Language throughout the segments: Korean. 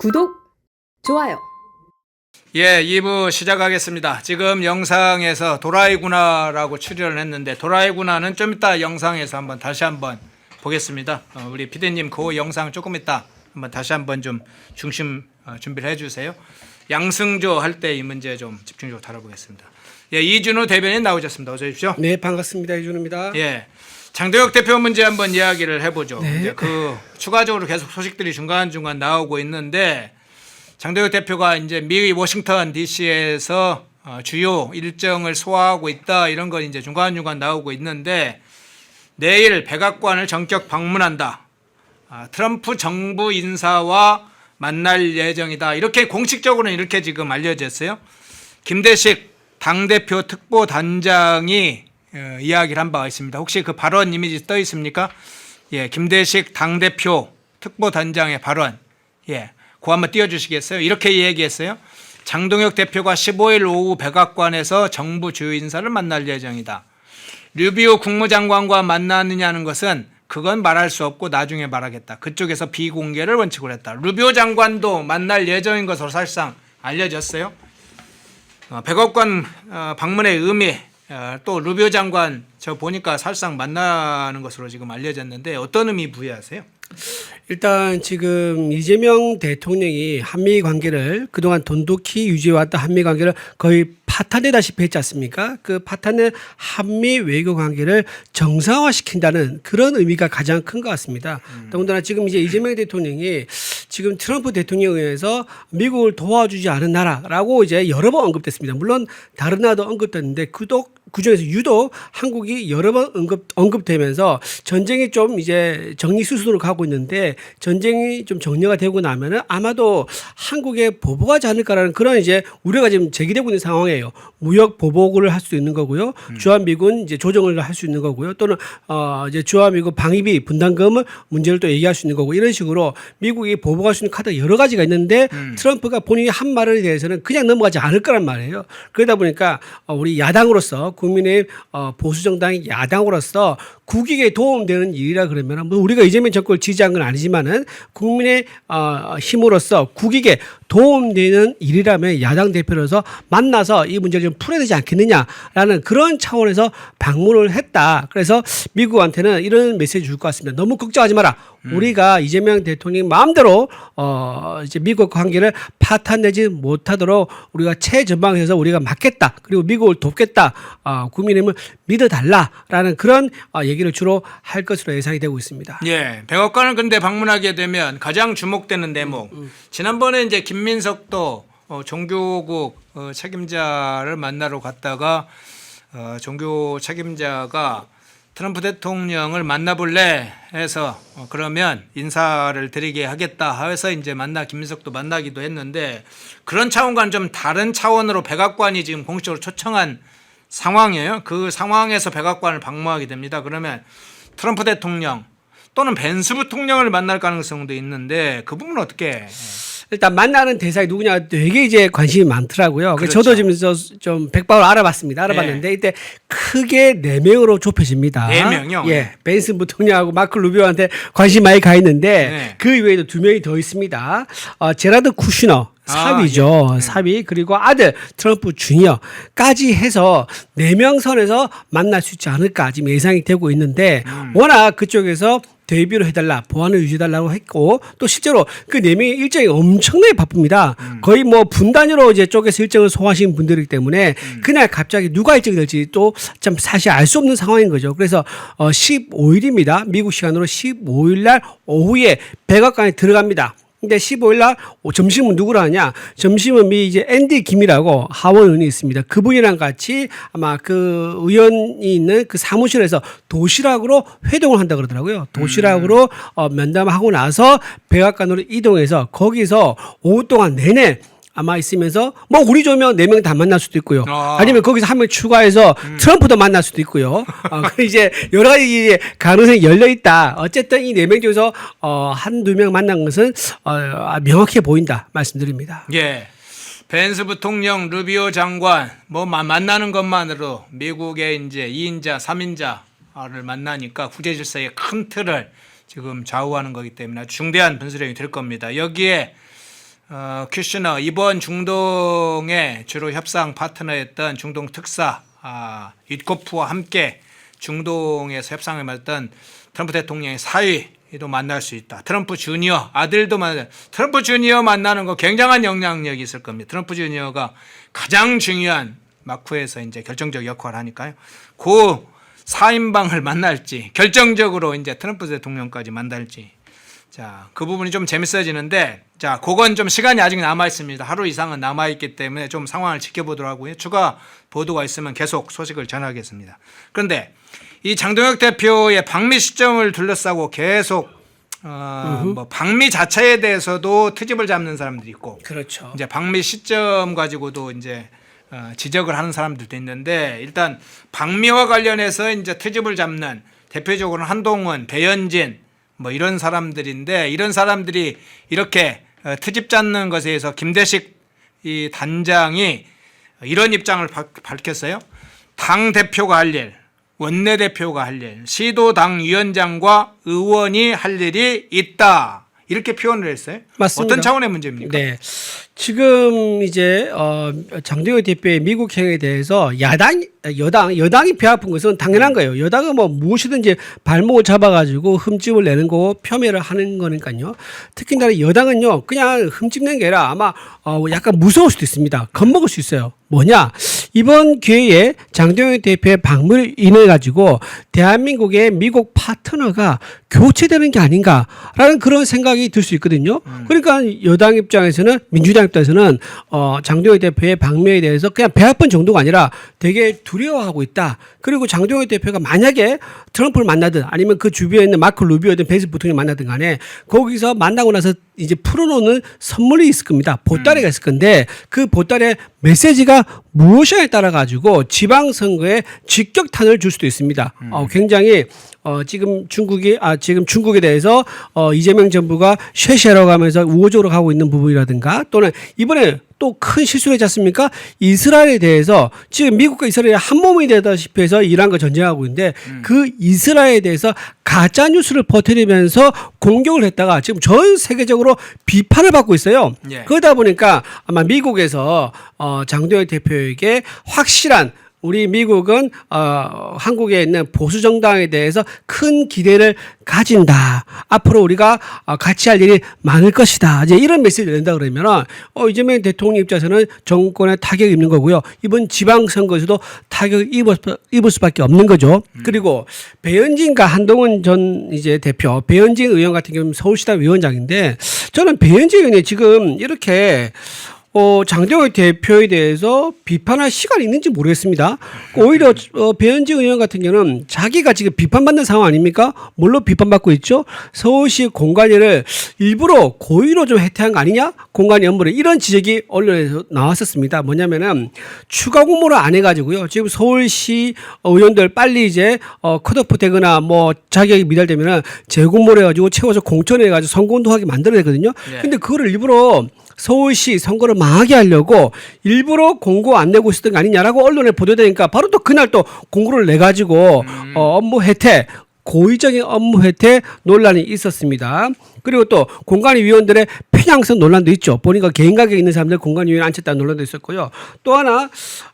구독, 좋아요. 예, 2부 시작하겠습니다. 지금 영상에서 도라이구나라고 출연을 했는데 도라이구나는 좀 이따 영상에서 다시 한번 보겠습니다. 우리 피디님 그 영상 조금 이따 다시 한번 좀 중심 준비를 해주세요. 양승조 할 때 이 문제 좀 집중적으로 다뤄보겠습니다. 예, 이준호 대변인 나오셨습니다. 어서 오십시오. 네, 반갑습니다. 이준호입니다. 예, 장도혁 대표 문제 한번 이야기를 해보죠. 네. 이제 그 추가적으로 계속 소식들이 중간중간 나오고 있는데 장도혁 대표가 이제 미 워싱턴 DC에서 주요 일정을 소화하고 있다 이런 건 이제 중간중간 나오고 있는데 내일 백악관을 전격 방문한다. 트럼프 정부 인사와 만날 예정이다. 이렇게 공식적으로는 이렇게 지금 알려졌어요. 김대식 당대표 특보단장이 이야기를 한 바가 있습니다. 혹시 그 발언 이미지 떠 있습니까? 예, 김대식 당대표 특보단장의 발언. 예, 그거 한번 띄워주시겠어요? 이렇게 얘기했어요. 장동혁 대표가 15일 오후 백악관에서 정부 주요 인사를 만날 예정이다. 류비오 국무장관과 만나느냐는 것은 그건 말할 수 없고 나중에 말하겠다. 그쪽에서 비공개를 원칙으로 했다. 루비오 장관도 만날 예정인 것으로 사실상 알려졌어요. 백악관 방문의 의미, 또 루비오 장관 저 보니까 사실상 만나는 것으로 지금 알려졌는데 어떤 의미 부여하세요? 일단 지금 이재명 대통령이 한미 관계를 그동안 돈독히 유지해왔던 한미 관계를 거의 파탄되다시피 했지 않습니까? 그 파탄된 한미 외교 관계를 정상화시킨다는 그런 의미가 가장 큰 것 같습니다. 더군다나 지금 이제 이재명 대통령이 지금 트럼프 대통령에 의해서 미국을 도와주지 않은 나라라고 이제 여러 번 언급됐습니다. 물론 다른 나라도 언급됐는데 그중에서 유독 한국이 여러 번 언급되면서 전쟁이 좀 이제 정리 수순으로 가고 있는데 전쟁이 좀 정리가 되고 나면은 아마도 한국에 보복하지 않을까라는 그런 이제 우려가 지금 제기되고 있는 상황이에요. 무역 보복을 할 수 있는 거고요. 주한미군 이제 조정을 할 수 있는 거고요. 또는 이제 주한미군 방위비 분담금을 문제를 또 얘기할 수 있는 거고 이런 식으로 미국이 보복할 수 있는 카드가 여러 가지가 있는데 트럼프가 본인이 한 말에 대해서는 그냥 넘어가지 않을 거란 말이에요. 그러다 보니까 우리 야당으로서 국민의힘 보수정당의 야당으로서 국익에 도움되는 일이라 그러면 뭐 우리가 이재명 정권을 지지한 건 아니지만은 국민의 힘으로서 국익에 도움되는 일이라면 야당 대표로서 만나서 이 문제를 좀 풀어야 되지 않겠느냐라는 그런 차원에서 방문을 했다. 그래서 미국한테는 이런 메시지 줄 것 같습니다. 너무 걱정하지 마라. 우리가 이재명 대통령 마음대로 이제 미국 관계를 파탄내지 못하도록 우리가 최전방에서 우리가 막겠다. 그리고 미국을 돕겠다. 국민의힘을 믿어달라라는 그런 얘기를 주로 할 것으로 예상이 되고 있습니다. 예, 백악관을 근데 방문하게 되면 가장 주목되는 대목. 지난번에 이제 김민석도 종교국 책임자를 만나러 갔다가 종교 책임자가 트럼프 대통령을 만나볼래 해서 그러면 인사를 드리게 하겠다 해서 이제 김민석도 만나기도 했는데 그런 차원과는 좀 다른 차원으로 백악관이 지금 공식적으로 초청한 상황이에요. 그 상황에서 백악관을 방문하게 됩니다. 그러면 트럼프 대통령 또는 벤스 부통령을 만날 가능성도 있는데 그 부분은 어떻게? 일단 만나는 대상이 누구냐 되게 이제 관심이 많더라고요. 그렇죠. 저도 지금 좀 백박을 알아봤습니다. 알아봤는데 이때 크게 4명으로 좁혀집니다. 4명이요? 예, 벤슨 부통령하고 마크 루비오한테 관심이 많이 가 있는데 네. 그 이외에도 2명이 더 있습니다. 제라드 쿠슈너 사위죠. 예. 사위 그리고 아들 트럼프 주니어까지 해서 4명 선에서 만날 수 있지 않을까 지금 예상이 되고 있는데 워낙 그쪽에서 데뷔를 해달라, 보안을 유지해달라고 했고, 또 실제로 그 4명의 일정이 엄청나게 바쁩니다. 거의 뭐 분 단위로 이제 쪽에서 일정을 소화하신 분들이기 때문에 그날 갑자기 누가 일정이 될지 또 참 사실 알 수 없는 상황인 거죠. 그래서 15일입니다. 미국 시간으로 15일 날 오후에 백악관에 들어갑니다. 근데 15일 날 점심은 누구랑 하냐? 점심은 미 이제 앤디 김이라고 하원 의원이 있습니다. 그분이랑 같이 아마 그 의원이 있는 그 사무실에서 도시락으로 회동을 한다 그러더라고요. 도시락으로 면담하고 나서 백악관으로 이동해서 거기서 오후 동안 내내 아마 있으면서 뭐 우리 조명 4명 다 만날 수도 있고요. 아니면 거기서 한 명 추가해서 트럼프도 만날 수도 있고요. 이제 여러 가지 가능성이 열려 있다. 어쨌든 이 4명 중에서 한두 명 만난 것은 명확해 보인다 말씀드립니다. 예. 벤스 부통령, 루비오 장관 뭐 만나는 것만으로 미국의 이제 2인자, 3인자를 만나니까 국제 질서의 큰 틀을 지금 좌우하는 거기 때문에 중대한 분수령이 될 겁니다. 여기에 큐시너 이번 중동의 주로 협상 파트너였던 중동 특사 윗코프와 함께 중동에서 협상을 맡았던 트럼프 대통령의 사위도 만날 수 있다. 트럼프 주니어 아들도 트럼프 주니어 만나는 거 굉장한 영향력이 있을 겁니다. 트럼프 주니어가 가장 중요한 마크에서 이제 결정적 역할을 하니까요. 그 사인방을 만날지 결정적으로 이제 트럼프 대통령까지 만날지. 자, 그 부분이 좀 재밌어지는데, 자, 그건 좀 시간이 아직 남아 있습니다. 하루 이상은 남아 있기 때문에 좀 상황을 지켜보도록 하고요. 추가 보도가 있으면 계속 소식을 전하겠습니다. 그런데 이 장동혁 대표의 방미 시점을 둘러싸고 계속 뭐 방미 자체에 대해서도 트집을 잡는 사람들이 있고, 그렇죠. 이제 방미 시점 가지고도 이제 지적을 하는 사람들도 있는데, 일단 방미와 관련해서 이제 트집을 잡는 대표적으로는 한동훈, 배현진 뭐 이런 사람들인데, 이런 사람들이 이렇게 트집 잡는 것에 의해서 김대식 이 단장이 이런 입장을 밝혔어요. 당 대표가 할 일, 원내 대표가 할 일, 시도당 위원장과 의원이 할 일이 있다. 이렇게 표현을 했어요. 맞습니다. 어떤 차원의 문제입니까? 네. 지금 이제 장동혁 대표의 미국행에 대해서 여당이 배아픈 것은 당연한 거예요. 여당은 뭐 무엇이든지 발목을 잡아가지고 흠집을 내는 거 폄훼를 하는 거니까요. 특히나 여당은요 그냥 흠집는 게 아니라 아마 약간 무서울 수도 있습니다. 겁먹을 수 있어요. 뭐냐? 이번 기회에 장동혁 대표의 방문을 인해 가지고 대한민국의 미국 파트너가 교체되는 게 아닌가라는 그런 생각이 들 수 있거든요. 그러니까 여당 입장에서는, 민주당 입장에서는 장동혁 대표의 방문에 대해서 그냥 배 아픈 정도가 아니라 되게 두려워하고 있다. 그리고 장동혁 대표가 만약에 트럼프를 만나든 아니면 그 주변에 있는 마크 루비오든 벤스 부통령을 만나든 간에 거기서 만나고 나서 이제 풀어놓는 선물이 있을 겁니다. 보따리가 있을 건데 그 보따리의 메시지가 무엇이냐에 따라 가지고 지방선거에 직격탄을 줄 수도 있습니다. 굉장히 지금 중국에 대해서 이재명 정부가 쉐쉐라고 하면서 우호적으로 가고 있는 부분이라든가, 또는 이번에 또 큰 실수를 했지 않습니까? 이스라엘에 대해서 지금 미국과 이스라엘이 한 몸이 되다시피 해서 이란과 전쟁하고 있는데 그 이스라엘에 대해서 가짜 뉴스를 퍼뜨리면서 공격을 했다가 지금 전 세계적으로 비판을 받고 있어요. 예. 그러다 보니까 아마 미국에서 장동혁 대표에게 확실한, 우리 미국은 한국에 있는 보수 정당에 대해서 큰 기대를 가진다. 앞으로 우리가 같이 할 일이 많을 것이다. 이제 이런 메시지를 낸다 그러면 이재명 대통령 입장에서는 정권에 타격이 있는 거고요. 이번 지방선거에서도 타격을 입을 수밖에 없는 거죠. 그리고 배현진과 한동훈 전 이제 대표, 배현진 의원 같은 경우는 서울시당 위원장인데, 저는 배현진 의원이 지금 이렇게 장동혁 대표에 대해서 비판할 시간이 있는지 모르겠습니다. 오히려 배현진 의원 같은 경우는 자기가 지금 비판받는 상황 아닙니까? 물론 비판받고 있죠. 서울시 공관위를 일부러 고의로 좀 해태한 거 아니냐? 공관위 업무를, 이런 지적이 언론에서 나왔었습니다. 뭐냐면은 추가 공모를 안 해가지고요. 지금 서울시 의원들 빨리 이제 컷오프 되거나 뭐 자격이 미달되면은 재공모를 해가지고 채워서 공천해가지고 선거운동하게 만들어야 되거든요. 근데 그거를 일부러 서울시 선거를 망하게 하려고 일부러 공고 안 내고 있었던 거 아니냐라고 언론에 보도되니까 바로 또 그날 또 공고를 내가지고 업무 혜택, 고의적인 업무 혜택 논란이 있었습니다. 그리고 또 공관위 위원들의 편향성 논란도 있죠. 보니까 개인 가격에 있는 사람들 공관위 위원에 앉혔다는 논란도 있었고요. 또 하나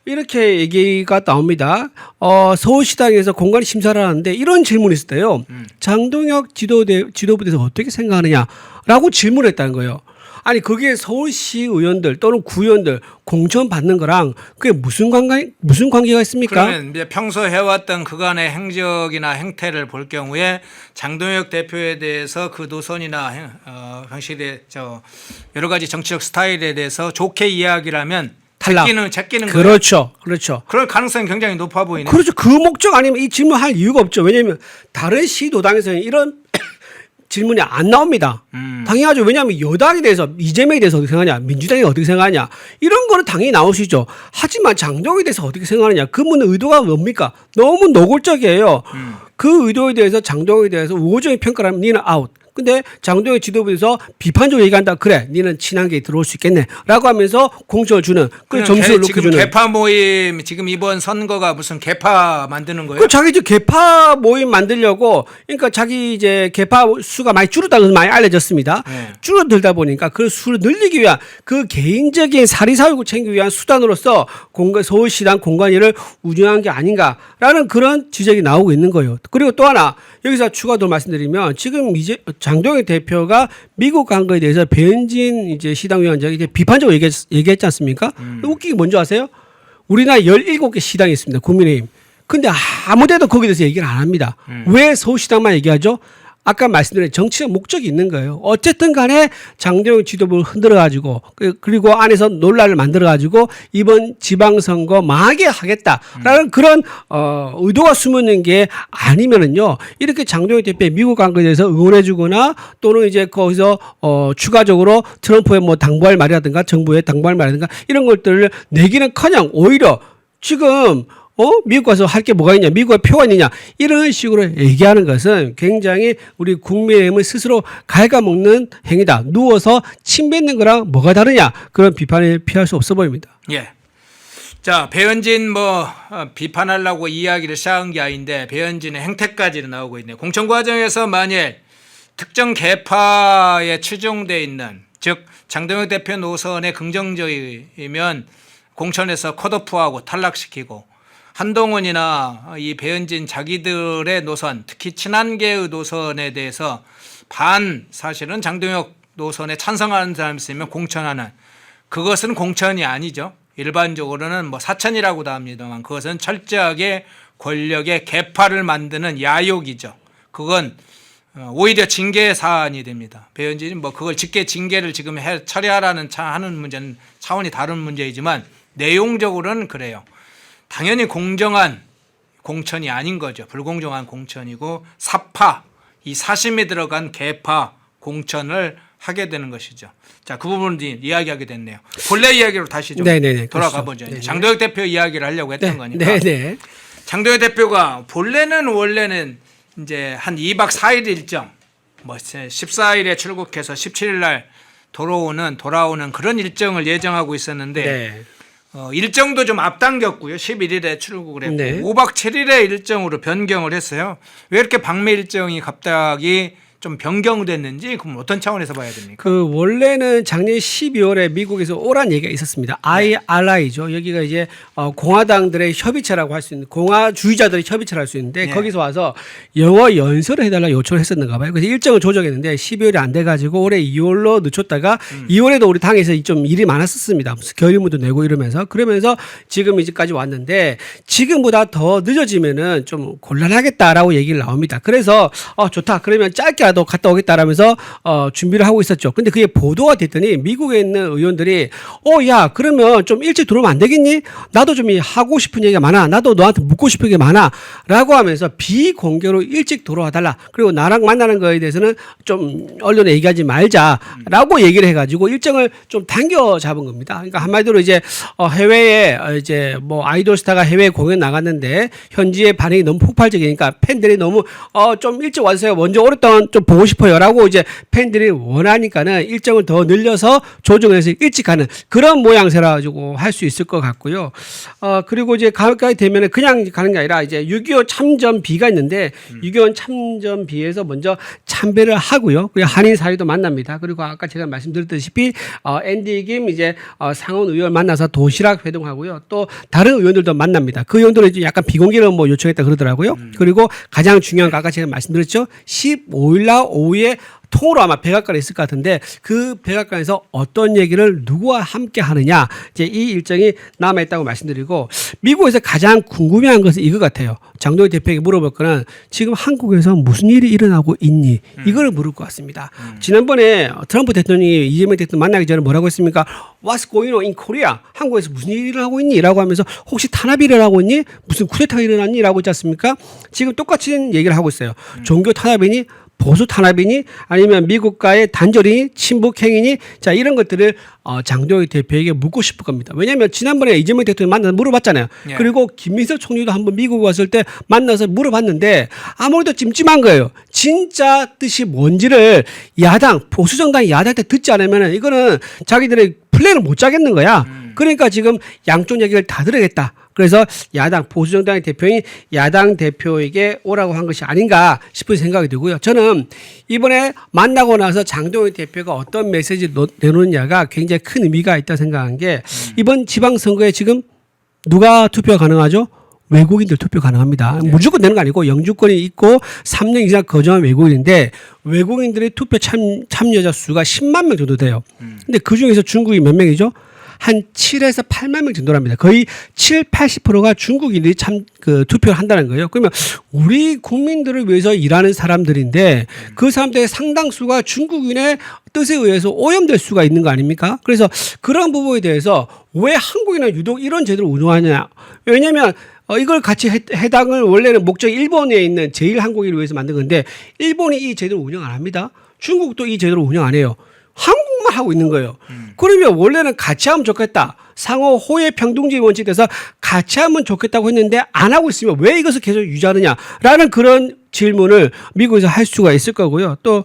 이렇게 얘기가 나옵니다. 서울시당에서 공관위 심사를 하는데 이런 질문이 있었대요. 장동혁 지도부에 대해서 어떻게 생각하느냐라고 질문을 했다는 거예요. 아니 거기에 서울시 의원들 또는 구의원들 공천 받는 거랑 그게 무슨 관계가 있습니까? 그러면 이제 평소 해왔던 그간의 행적이나 행태를 볼 경우에 장동혁 대표에 대해서 그 노선이나 방식에 여러 가지 정치적 스타일에 대해서 좋게 이야기를 하면 탈락. 제끼는 거예요. 그렇죠. 그럴 가능성이 굉장히 높아 보이네요. 그렇죠. 그 목적 아니면 이 질문할 이유가 없죠. 왜냐하면 다른 시도당에서는 이런 질문이 안 나옵니다. 당연하죠. 왜냐하면 여당에 대해서, 이재명에 대해서 어떻게 생각하냐, 민주당이 어떻게 생각하냐, 이런 거는 당연히 나오시죠. 하지만 장동혁에 대해서 어떻게 생각하느냐, 그 문 의도가 뭡니까? 너무 노골적이에요. 그 의도에 대해서 장동혁에 대해서 우호적인 평가를 하면 니는 아웃. 근데 장동혁 지도부에서 비판적으로 얘기한다. 그래, 니는 친한계 들어올 수 있겠네.라고 하면서 공천을 주는 그 점수를 높게 지금 주는. 개파 모임 지금 이번 선거가 무슨 개파 만드는 거예요? 그 자기 이제 개파 모임 만들려고 그러니까 자기 이제 개파 수가 많이 줄었다고 많이 알려졌습니다. 네. 줄어들다 보니까 그 수를 늘리기 위한 그 개인적인 사리사욕을 챙기기 위한 수단으로서 서울시당 공관위를 운영한 게 아닌가라는 그런 지적이 나오고 있는 거예요. 그리고 또 하나 여기서 추가로 말씀드리면 지금 이제 장동혁 대표가 미국 간 거에 대해서 배현진 이제 시당위원장이 이제 비판적으로 얘기했지 않습니까? 웃기기 뭔지 아세요? 우리나라 17개 시당이 있습니다. 국민의힘. 근데 아무 데도 거기에 대해서 얘기를 안 합니다. 왜 서울시당만 얘기하죠? 아까 말씀드린 정치적 목적이 있는 거예요. 어쨌든 간에 장동혁 지도부를 흔들어가지고 그리고 안에서 논란을 만들어가지고 이번 지방선거 망하게 하겠다라는 그런 의도가 숨어있는 게 아니면은요. 이렇게 장동혁 대표의 미국 간 거에 대해서 응원해주거나 또는 이제 거기서 추가적으로 트럼프의 뭐 당부할 말이라든가 정부의 당부할 말이라든가 이런 것들을 내기는커녕 오히려 지금 미국 가서 할 게 뭐가 있냐, 미국에 표가 있느냐 이런 식으로 얘기하는 것은 굉장히 우리 국민의힘을 스스로 갉아먹는 행위다. 누워서 침 뱉는 거랑 뭐가 다르냐 그런 비판을 피할 수 없어 보입니다. 예. 자, 배현진 비판하려고 이야기를 시작한 게 아닌데 배현진의 행태까지 나오고 있네요. 공천 과정에서 만일 특정 계파에 추종돼 있는 즉 장동혁 대표 노선에 긍정적이면 공천에서 컷오프하고 탈락시키고 한동훈이나 이 배현진 자기들의 노선, 특히 친한계의 노선에 대해서 사실은 장동혁 노선에 찬성하는 사람이 있으면 공천하는 그것은 공천이 아니죠. 일반적으로는 뭐 사천이라고도 합니다만 그것은 철저하게 권력의 개파를 만드는 야욕이죠. 그건 오히려 징계 사안이 됩니다. 배현진이 뭐 그걸 징계를 지금 처리하라는 하는 문제는 차원이 다른 문제이지만 내용적으로는 그래요. 당연히 공정한 공천이 아닌 거죠. 불공정한 공천이고 사파, 이 사심이 들어간 개파 공천을 하게 되는 것이죠. 자, 그 부분을 이야기하게 됐네요. 본래 이야기로 다시 좀 돌아가 보죠. 장동혁 대표 이야기를 하려고 했던 거니까. 네네. 장동혁 대표가 원래는 이제 한 2박 4일 일정, 14일에 출국해서 17일 날 돌아오는 그런 일정을 예정하고 있었는데 네. 일정도 좀 앞당겼고요. 11일에 출국을 했고 네. 5박 7일의 일정으로 변경을 했어요. 왜 이렇게 방미 일정이 갑자기 좀 변경됐는지 그럼 어떤 차원에서 봐야 됩니까? 그 원래는 작년 12월에 미국에서 오란 얘기가 있었습니다. IRI죠. 여기가 이제 공화당들의 협의체라고 할 수 있는 공화주의자들의 협의체를 할 수 있는데 네. 거기서 와서 영어 연설을 해달라 요청을 했었는가 봐요. 그래서 일정을 조정했는데 12월이 안 돼가지고 올해 2월로 늦췄다가 2월에도 우리 당에서 좀 일이 많았었습니다. 무슨 결의문도 내고 이러면서 그러면서 지금 이제까지 왔는데 지금보다 더 늦어지면은 좀 곤란하겠다라고 얘기를 나옵니다. 그래서 좋다. 그러면 짧게 도 갔다 오겠다라면서 준비를 하고 있었죠. 근데 그게 보도가 됐더니 미국에 있는 의원들이 야 그러면 좀 일찍 들어오면 안 되겠니? 나도 좀 하고 싶은 얘기가 많아. 나도 너한테 묻고 싶은 게 많아. 라고 하면서 비공개로 일찍 돌아와 달라. 그리고 나랑 만나는 거에 대해서는 좀 언론에 얘기하지 말자라고 얘기를 해가지고 일정을 좀 당겨 잡은 겁니다. 그러니까 한마디로 이제 해외에 이제 뭐 아이돌 스타가 해외 공연 나갔는데 현지의 반응이 너무 폭발적이니까 팬들이 너무 좀 일찍 와주세요. 먼저 오랫동안 좀 보고 싶어요라고 이제 팬들이 원하니까는 일정을 더 늘려서 조정해서 일찍 가는 그런 모양새라 가지고 할 수 있을 것 같고요. 그리고 이제 가까이 되면은 그냥 가는 게 아니라 이제 6.25 참전비가 있는데 6.25 참전비에서 먼저 참배를 하고요. 그리고 한인 사회도 만납니다. 그리고 아까 제가 말씀드렸다시피 앤디 김 이제 상원 의원 만나서 도시락 회동하고요. 또 다른 의원들도 만납니다. 그 의원들은 이제 약간 비공개로 뭐 요청했다 그러더라고요. 그리고 가장 중요한 거 아까 제가 말씀드렸죠. 15일 날 오후에 통으로 아마 백악관에 있을 것 같은데 그 백악관에서 어떤 얘기를 누구와 함께 하느냐 이제 이 일정이 남아있다고 말씀드리고 미국에서 가장 궁금해한 것은 이거 같아요. 장동혁 대표에게 물어볼 거는 지금 한국에서 무슨 일이 일어나고 있니? 이걸 물을 것 같습니다. 지난번에 트럼프 대통령이 이재명 대통령 만나기 전에 뭐라고 했습니까? What's going on in Korea? 한국에서 무슨 일이 일어나고 있니? 라고 하면서 혹시 탄압이 일어나고 있니? 무슨 쿠데타가 일어났니? 라고 했지 않습니까? 지금 똑같이 얘기를 하고 있어요. 종교 탄압이니? 보수 탄압이니 아니면 미국과의 단절이니 친북행위니 자 이런 것들을 장도혁 대표에게 묻고 싶을 겁니다. 왜냐하면 지난번에 이재명 대통령 만나서 물어봤잖아요. 예. 그리고 김민석 총리도 한번 미국 왔을 때 만나서 물어봤는데 아무래도 찜찜한 거예요. 진짜 뜻이 뭔지를 야당 보수 정당이 야당한테 듣지 않으면 이거는 자기들의 플랜을 못 짜겠는 거야. 그러니까 지금 양쪽 얘기를 다 들어야겠다. 그래서 야당 보수정당의 대표인 야당 대표에게 오라고 한 것이 아닌가 싶은 생각이 들고요. 저는 이번에 만나고 나서 장동혁 대표가 어떤 메시지를 내놓느냐가 굉장히 큰 의미가 있다 생각한 게 이번 지방선거에 지금 누가 투표 가능하죠? 외국인들 투표 가능합니다. 무조건 되는 거 아니고 영주권이 있고 3년 이상 거주한 외국인인데 외국인들의 투표 참여자 수가 10만 명 정도 돼요. 근데 그중에서 중국이 몇 명이죠? 한 7에서 8만 명 정도랍니다. 거의 7, 80%가 중국인들이 투표를 한다는 거예요. 그러면 우리 국민들을 위해서 일하는 사람들인데 그 사람들의 상당수가 중국인의 뜻에 의해서 오염될 수가 있는 거 아닙니까? 그래서 그런 부분에 대해서 왜 한국이나 유독 이런 제도를 운영하냐. 왜냐하면 이걸 같이 해당을 원래는 목적이 일본에 있는 제1항공기를 위해서 만든 건데 일본이 이 제도를 운영 안 합니다. 중국도 이 제도를 운영 안 해요. 한국만 하고 있는 거예요. 그러면 원래는 같이 하면 좋겠다. 상호 호혜 평등주의 원칙에 대해서 같이 하면 좋겠다고 했는데 안 하고 있으면 왜 이것을 계속 유지하느냐라는 그런 질문을 미국에서 할 수가 있을 거고요. 또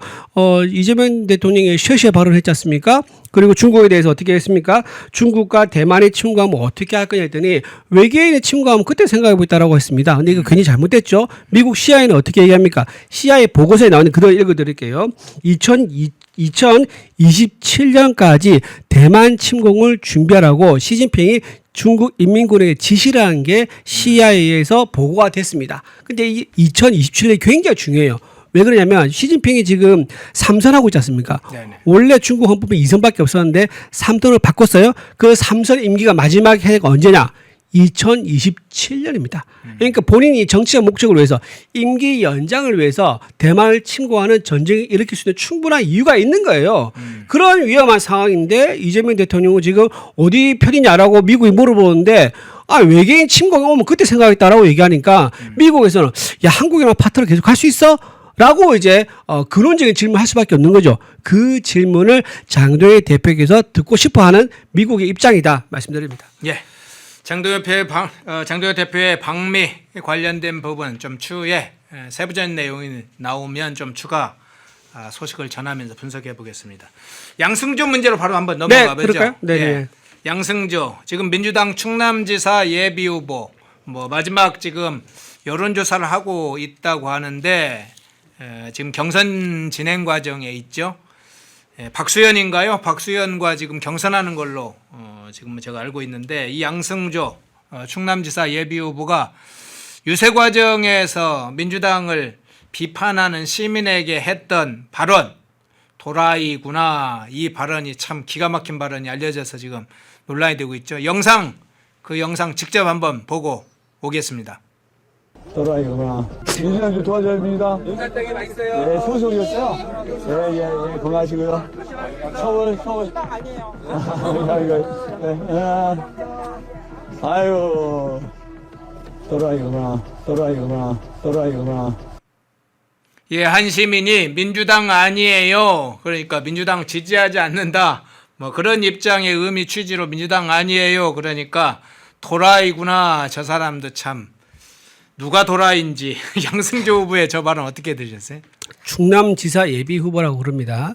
이재명 대통령이 쉐쉐 발언했지 않습니까? 그리고 중국에 대해서 어떻게 했습니까? 중국과 대만이 침공하면 어떻게 할 거냐 했더니 외계인이 침공하면 그때 생각해보겠다라고 했습니다. 근데 이거 괜히 잘못됐죠. 미국 CIA는 어떻게 얘기합니까? CIA 보고서에 나오는 그대로 읽어드릴게요. 2027년까지 대만 침공을 준비하라고 시진핑이 중국 인민군에게 지시를 한 게 CIA에서 보고가 됐습니다. 근데 이 2027년이 굉장히 중요해요. 왜 그러냐면 시진핑이 지금 3선하고 있지 않습니까? 네네. 원래 중국 헌법에 2선밖에 없었는데 3선을 바꿨어요. 그 3선 임기가 마지막 해가 언제냐? 2027년입니다. 그러니까 본인이 정치적 목적을 위해서 임기 연장을 위해서 대만을 침공하는 전쟁을 일으킬 수 있는 충분한 이유가 있는 거예요. 그런 위험한 상황인데 이재명 대통령은 지금 어디 편이냐라고 미국이 물어보는데 외계인 침공이 오면 그때 생각했다라고 얘기하니까 미국에서는 야 한국이랑 파트너 계속 할 수 있어? 라고 이제 근원적인 질문을 할 수밖에 없는 거죠. 그 질문을 장도혁 대표께서 듣고 싶어하는 미국의 입장이다 말씀드립니다. 예. 장도혁 대표의 방미 관련된 부분 좀 추후에 세부적인 내용이 나오면 좀 추가 소식을 전하면서 분석해 보겠습니다. 양승조 문제로 바로 한번 넘어가 보죠. 그럴까요? 네. 예. 양승조 지금 민주당 충남지사 예비 후보 마지막 지금 여론조사를 하고 있다고 하는데 지금 경선 진행 과정에 있죠. 박수현인가요? 박수현과 지금 경선하는 걸로 지금 제가 알고 있는데 이 양승조 충남지사 예비 후보가 유세 과정에서 민주당을 비판하는 시민에게 했던 발언 도라이구나 이 발언이 참 기가 막힌 발언이 알려져서 지금 논란이 되고 있죠. 그 영상 직접 한번 보고 오겠습니다. 도라이구나. 민주당 좀 도와줘야 됩니다. 용산땅이 맛있어요. 예, 소식 오셨어요? 예, 건강하시고요. 서울. 아니에요. 아유, 도라이구나. 예, 한 시민이 민주당 아니에요. 그러니까 민주당 지지하지 않는다. 그런 입장의 의미 취지로 민주당 아니에요. 그러니까 도라이구나. 저 사람도 참 누가 도라인지 양승조 후보의 저 발언 어떻게 들으셨어요? 충남지사 예비 후보라고 그럽니다.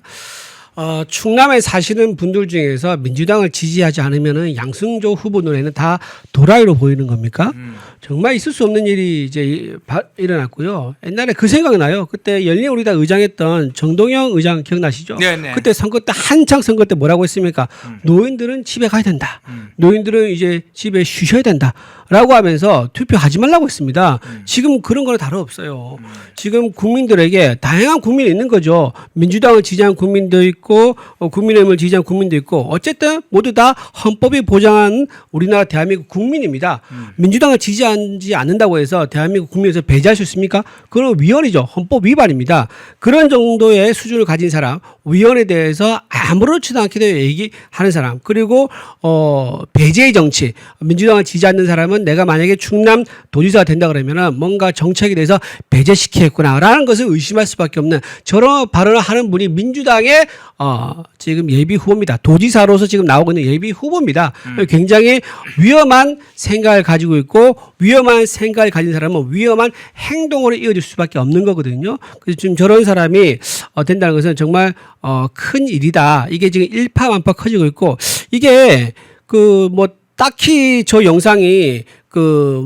충남에 사시는 분들 중에서 민주당을 지지하지 않으면은 양승조 후보 눈에는 다 도라이로 보이는 겁니까? 정말 있을 수 없는 일이 이제 일어났고요. 옛날에 그 생각이 나요. 그때 열린우리당 의장했던 정동영 의장 기억나시죠? 네네. 그때 선거 때 한창 선거 때 뭐라고 했습니까? 노인들은 집에 가야 된다. 노인들은 이제 집에 쉬셔야 된다. 라고 하면서 투표하지 말라고 했습니다. 지금 그런 거는 다름 없어요. 지금 국민들에게 다양한 국민이 있는 거죠. 민주당을 지지하는 국민도 있고 국민의힘을 지지하는 국민도 있고 어쨌든 모두 다 헌법이 보장한 우리나라 대한민국 국민입니다. 민주당을 지지하는 민주당지 않는다고 해서 대한민국 국민에서 배제할 수 있습니까? 그건 위헌이죠. 헌법 위반입니다. 그런 정도의 수준을 가진 사람, 위헌에 대해서 아무렇지도 않게 얘기하는 사람, 그리고 배제의 정치, 민주당을 지지하지 않는 사람은 내가 만약에 충남 도지사가 된다 그러면은 뭔가 정책에 대해서 배제시키겠구나라는 것을 의심할 수밖에 없는 저런 발언을 하는 분이 민주당의 지금 예비 후보입니다. 도지사로서 지금 나오고 있는 예비 후보입니다. 굉장히 위험한 생각을 가지고 있고, 위험한 생각을 가진 사람은 위험한 행동으로 이어질 수밖에 없는 거거든요. 그래서 지금 저런 사람이 된다는 것은 정말 큰 일이다. 이게 지금 일파만파 커지고 있고, 이게 뭐 딱히 저 영상이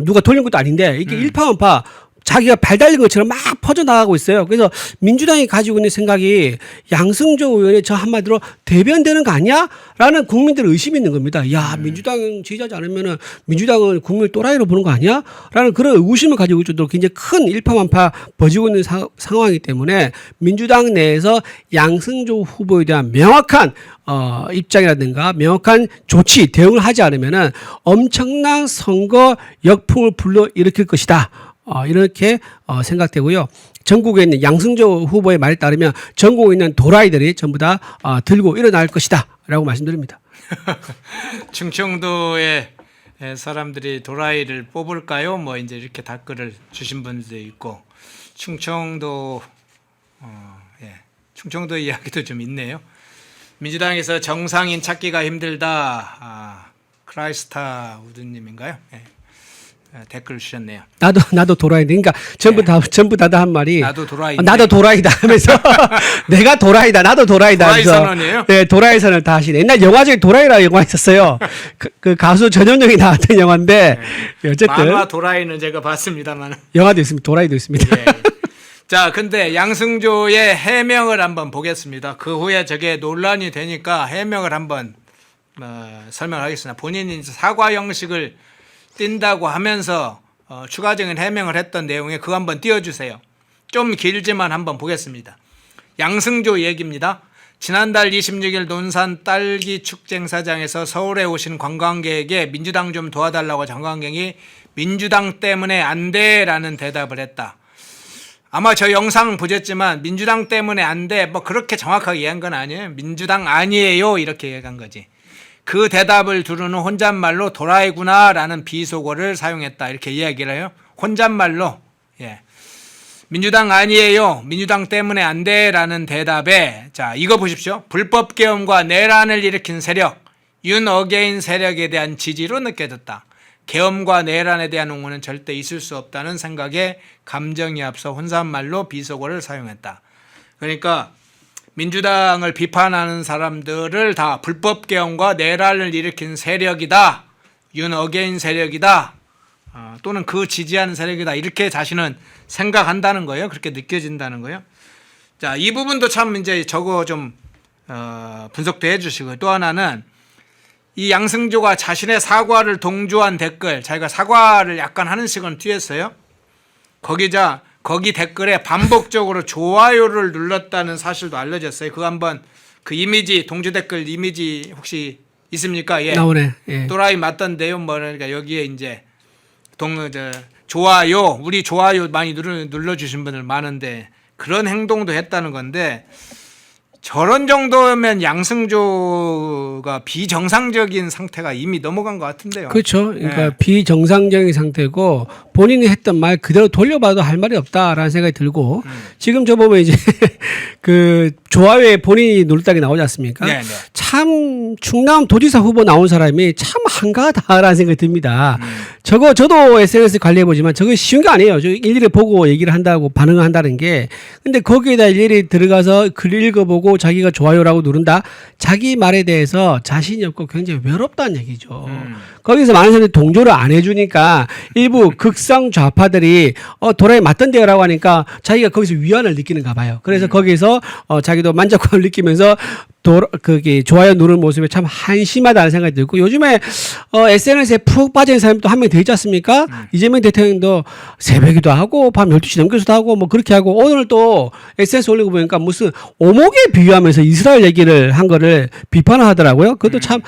누가 돌린 것도 아닌데 이게 일파만파 자기가 발 달린 것처럼 막 퍼져나가고 있어요. 그래서 민주당이 가지고 있는 생각이 양승조 의원의 저 한마디로 대변되는 거 아니야? 라는 국민들의 의심이 있는 겁니다. 야, 민주당 지지하지 않으면은 민주당은 국민을 또라이로 보는 거 아니야? 라는 그런 의구심을 가지고 있을 정도로 굉장히 큰 일파만파 벌어지고 있는 상황이기 때문에 민주당 내에서 양승조 후보에 대한 명확한 입장이라든가 명확한 조치, 대응을 하지 않으면은 엄청난 선거 역풍을 불러일으킬 것이다. 이렇게 생각되고요. 전국에 있는 양승조 후보의 말에 따르면 전국에 있는 도라이들이 전부 다 들고 일어날 것이다 라고 말씀드립니다. 충청도의 사람들이 도라이를 뽑을까요? 뭐 이제 이렇게 댓글을 주신 분들도 있고, 충청도 충청도 이야기도 좀 있네요. 민주당에서 정상인 찾기가 힘들다. 크라이스타 우드님인가요? 네. 댓글 주셨네요. 나도 도라이다. 그러니까 전부 다 한 말이 나도 도라이. 나도 도라이다 하면서 내가 도라이다. 나도 도라이다. 도라이 선언이에요? 네, 도라이 선언을 다 하시네. 옛날 영화 중에 도라이라는 영화 있었어요. 그 가수 전현영이 나왔던 영화인데 어쨌든 만화 도라이는 제가 봤습니다만 영화도 있습니다. 도라이도 있습니다. 예. 자, 근데 양승조의 해명을 한번 보겠습니다. 그 후에 저게 논란이 되니까 해명을 한번 설명하겠습니다. 본인이 사과 형식을 띈다고 하면서 추가적인 해명을 했던 내용에 그거 한번 띄워주세요. 좀 길지만 한번 보겠습니다. 양승조 얘기입니다. 지난달 26일 논산 딸기 축제행사장에서 서울에 오신 관광객에게 민주당 좀 도와달라고 관광객이 민주당 때문에 안 돼라는 대답을 했다. 아마 저 영상 보셨지만 민주당 때문에 안 돼 뭐 그렇게 정확하게 얘기한 건 아니에요. 민주당 아니에요 이렇게 얘기한 거지. 그 대답을 두르는 혼잣말로 도라이구나라는 비속어를 사용했다 이렇게 이야기를 해요. 혼잣말로. 예. 민주당 아니에요. 민주당 때문에 안 돼라는 대답에 자 이거 보십시오. 불법 계엄과 내란을 일으킨 세력 윤 어게인 세력에 대한 지지로 느껴졌다. 계엄과 내란에 대한 옹호는 절대 있을 수 없다는 생각에 감정이 앞서 혼잣말로 비속어를 사용했다. 그러니까 민주당을 비판하는 사람들을 다 불법 계엄과 내란을 일으킨 세력이다. 윤 어게인 세력이다. 또는 그 지지하는 세력이다. 이렇게 자신은 생각한다는 거예요. 그렇게 느껴진다는 거예요. 자, 이 부분도 참 이제 저거 좀 분석도 해 주시고요. 또 하나는 이 양승조가 자신의 사과를 동조한 댓글, 자기가 사과를 약간 하는 식은 튀었어요. 거기 댓글에 반복적으로 좋아요를 눌렀다는 사실도 알려졌어요. 그거 한번 그 이미지 동조 댓글 이미지 혹시 있습니까? 예. 나오네. 예. 또라이 맞던데요. 뭐 그러니까 여기에 이제 좋아요, 우리 좋아요 많이 눌러주신 분들 많은데 그런 행동도 했다는 건데 저런 정도면 양승조가 비정상적인 상태가 이미 넘어간 것 같은데요. 그렇죠. 그러니까 예. 비정상적인 상태고 본인이 했던 말 그대로 돌려봐도 할 말이 없다라는 생각이 들고 지금 저 보면 이제 그 조합에 본인이 눌렀다게 나오지 않습니까? 네, 네. 참 충남 도지사 후보 나온 사람이 참 한가하다라는 생각이 듭니다. 저도 SNS 관리해 보지만 저거 쉬운 게 아니에요. 저 일일이 보고 얘기를 한다고 반응을 한다는 게. 근데 거기에다 일일이 들어가서 글 읽어보고 자기가 좋아요라고 누른다. 자기 말에 대해서 자신이 없고 굉장히 외롭다는 얘기죠. 거기서 많은 사람들이 동조를 안 해주니까 일부 극성 좌파들이 도라이 맞던데요라고 하니까 자기가 거기서 위안을 느끼는가 봐요. 그래서 거기서 자기도 만족감을 느끼면서 그게 좋아요 누르는 모습에 참 한심하다는 생각이 들고 요즘에 SNS에 푹 빠진 사람이 또 한 명 더 있지 않습니까? 이재명 대통령도 새벽이도 하고 밤 12시 넘겨서도 하고 뭐 그렇게 하고 오늘 또 SNS 올리고 보니까 무슨 오목에 비유하면서 이스라엘 얘기를 한 거를 비판을 하더라고요. 그것도 참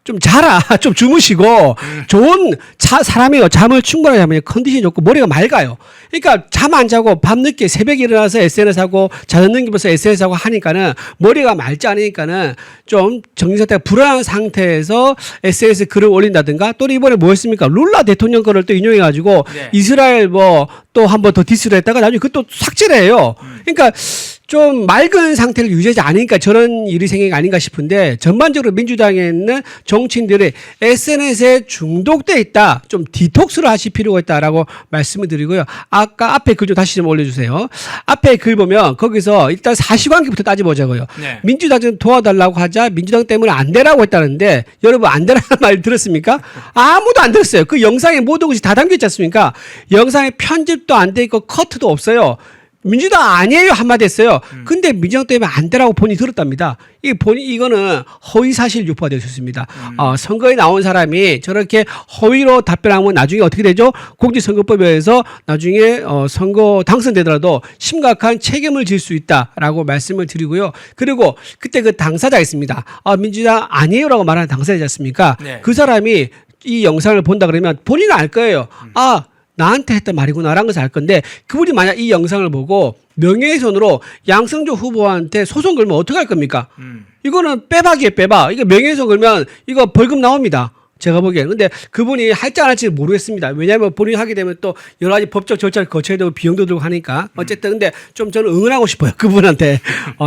좀 자라, 좀 주무시고 좋은 사람이요. 잠을 충분하게 하면 컨디션이 좋고 머리가 맑아요. 그러니까 잠 안 자고 밤늦게 새벽에 일어나서 SNS 하고 자전 넘기면서 SNS 하고 하니까는 머리가 맑지 않으니까는 좀 정신 상태가 불안한 상태에서 SNS 글을 올린다든가 또 이번에 뭐 했습니까? 룰라 대통령 거를 또 인용해 가지고 네. 이스라엘 뭐 또 한 번 더 디스를 했다가 나중에 그것도 삭제를 해요. 그러니까 좀 맑은 상태를 유지하지 않으니까 저런 일이 생긴 게 아닌가 싶은데 전반적으로 민주당에 있는 정치인들이 SNS에 중독돼 있다. 좀 디톡스를 하실 필요가 있다라고 말씀을 드리고요. 아까 앞에 글 좀 다시 좀 올려주세요. 앞에 글 보면 거기서 일단 사실관계부터 따져보자고요. 네. 민주당 좀 도와달라고 하자 민주당 때문에 안 되라고 했다는데 여러분 안 되라는 말 들었습니까? 아무도 안 들었어요. 그 영상에 모든 것이 다 담겨 있지 않습니까? 영상에 편집도 안 돼 있고 커트도 없어요. 민주당 아니에요 한마디 했어요. 근데 민주당 때문에 안 되라고 본인이 들었답니다. 이거는 허위 사실 유포가 되어 있습니다. 선거에 나온 사람이 저렇게 허위로 답변하면 나중에 어떻게 되죠? 공직선거법에 의해서 나중에 선거 당선되더라도 심각한 책임을 질 수 있다라고 말씀을 드리고요. 그리고 그때 그 당사자 있습니다. 민주당 아니에요라고 말하는 당사자지 않습니까? 네. 그 사람이 이 영상을 본다 그러면 본인은 알 거예요. 나한테 했던 말이구나라는 것을 알 건데 그분이 만약 이 영상을 보고 명예훼손으로 양승조 후보한테 소송 걸면 어떻게 할 겁니까? 이거는 빼박이에요, 빼박. 이거 명예훼손 걸면 이거 벌금 나옵니다. 제가 보기에는. 근데 그분이 할지 안 할지 모르겠습니다. 왜냐하면 본인이 하게 되면 또 여러 가지 법적 절차를 거쳐야 되고 비용도 들고 하니까. 어쨌든 근데 좀 저는 응원하고 싶어요. 그분한테.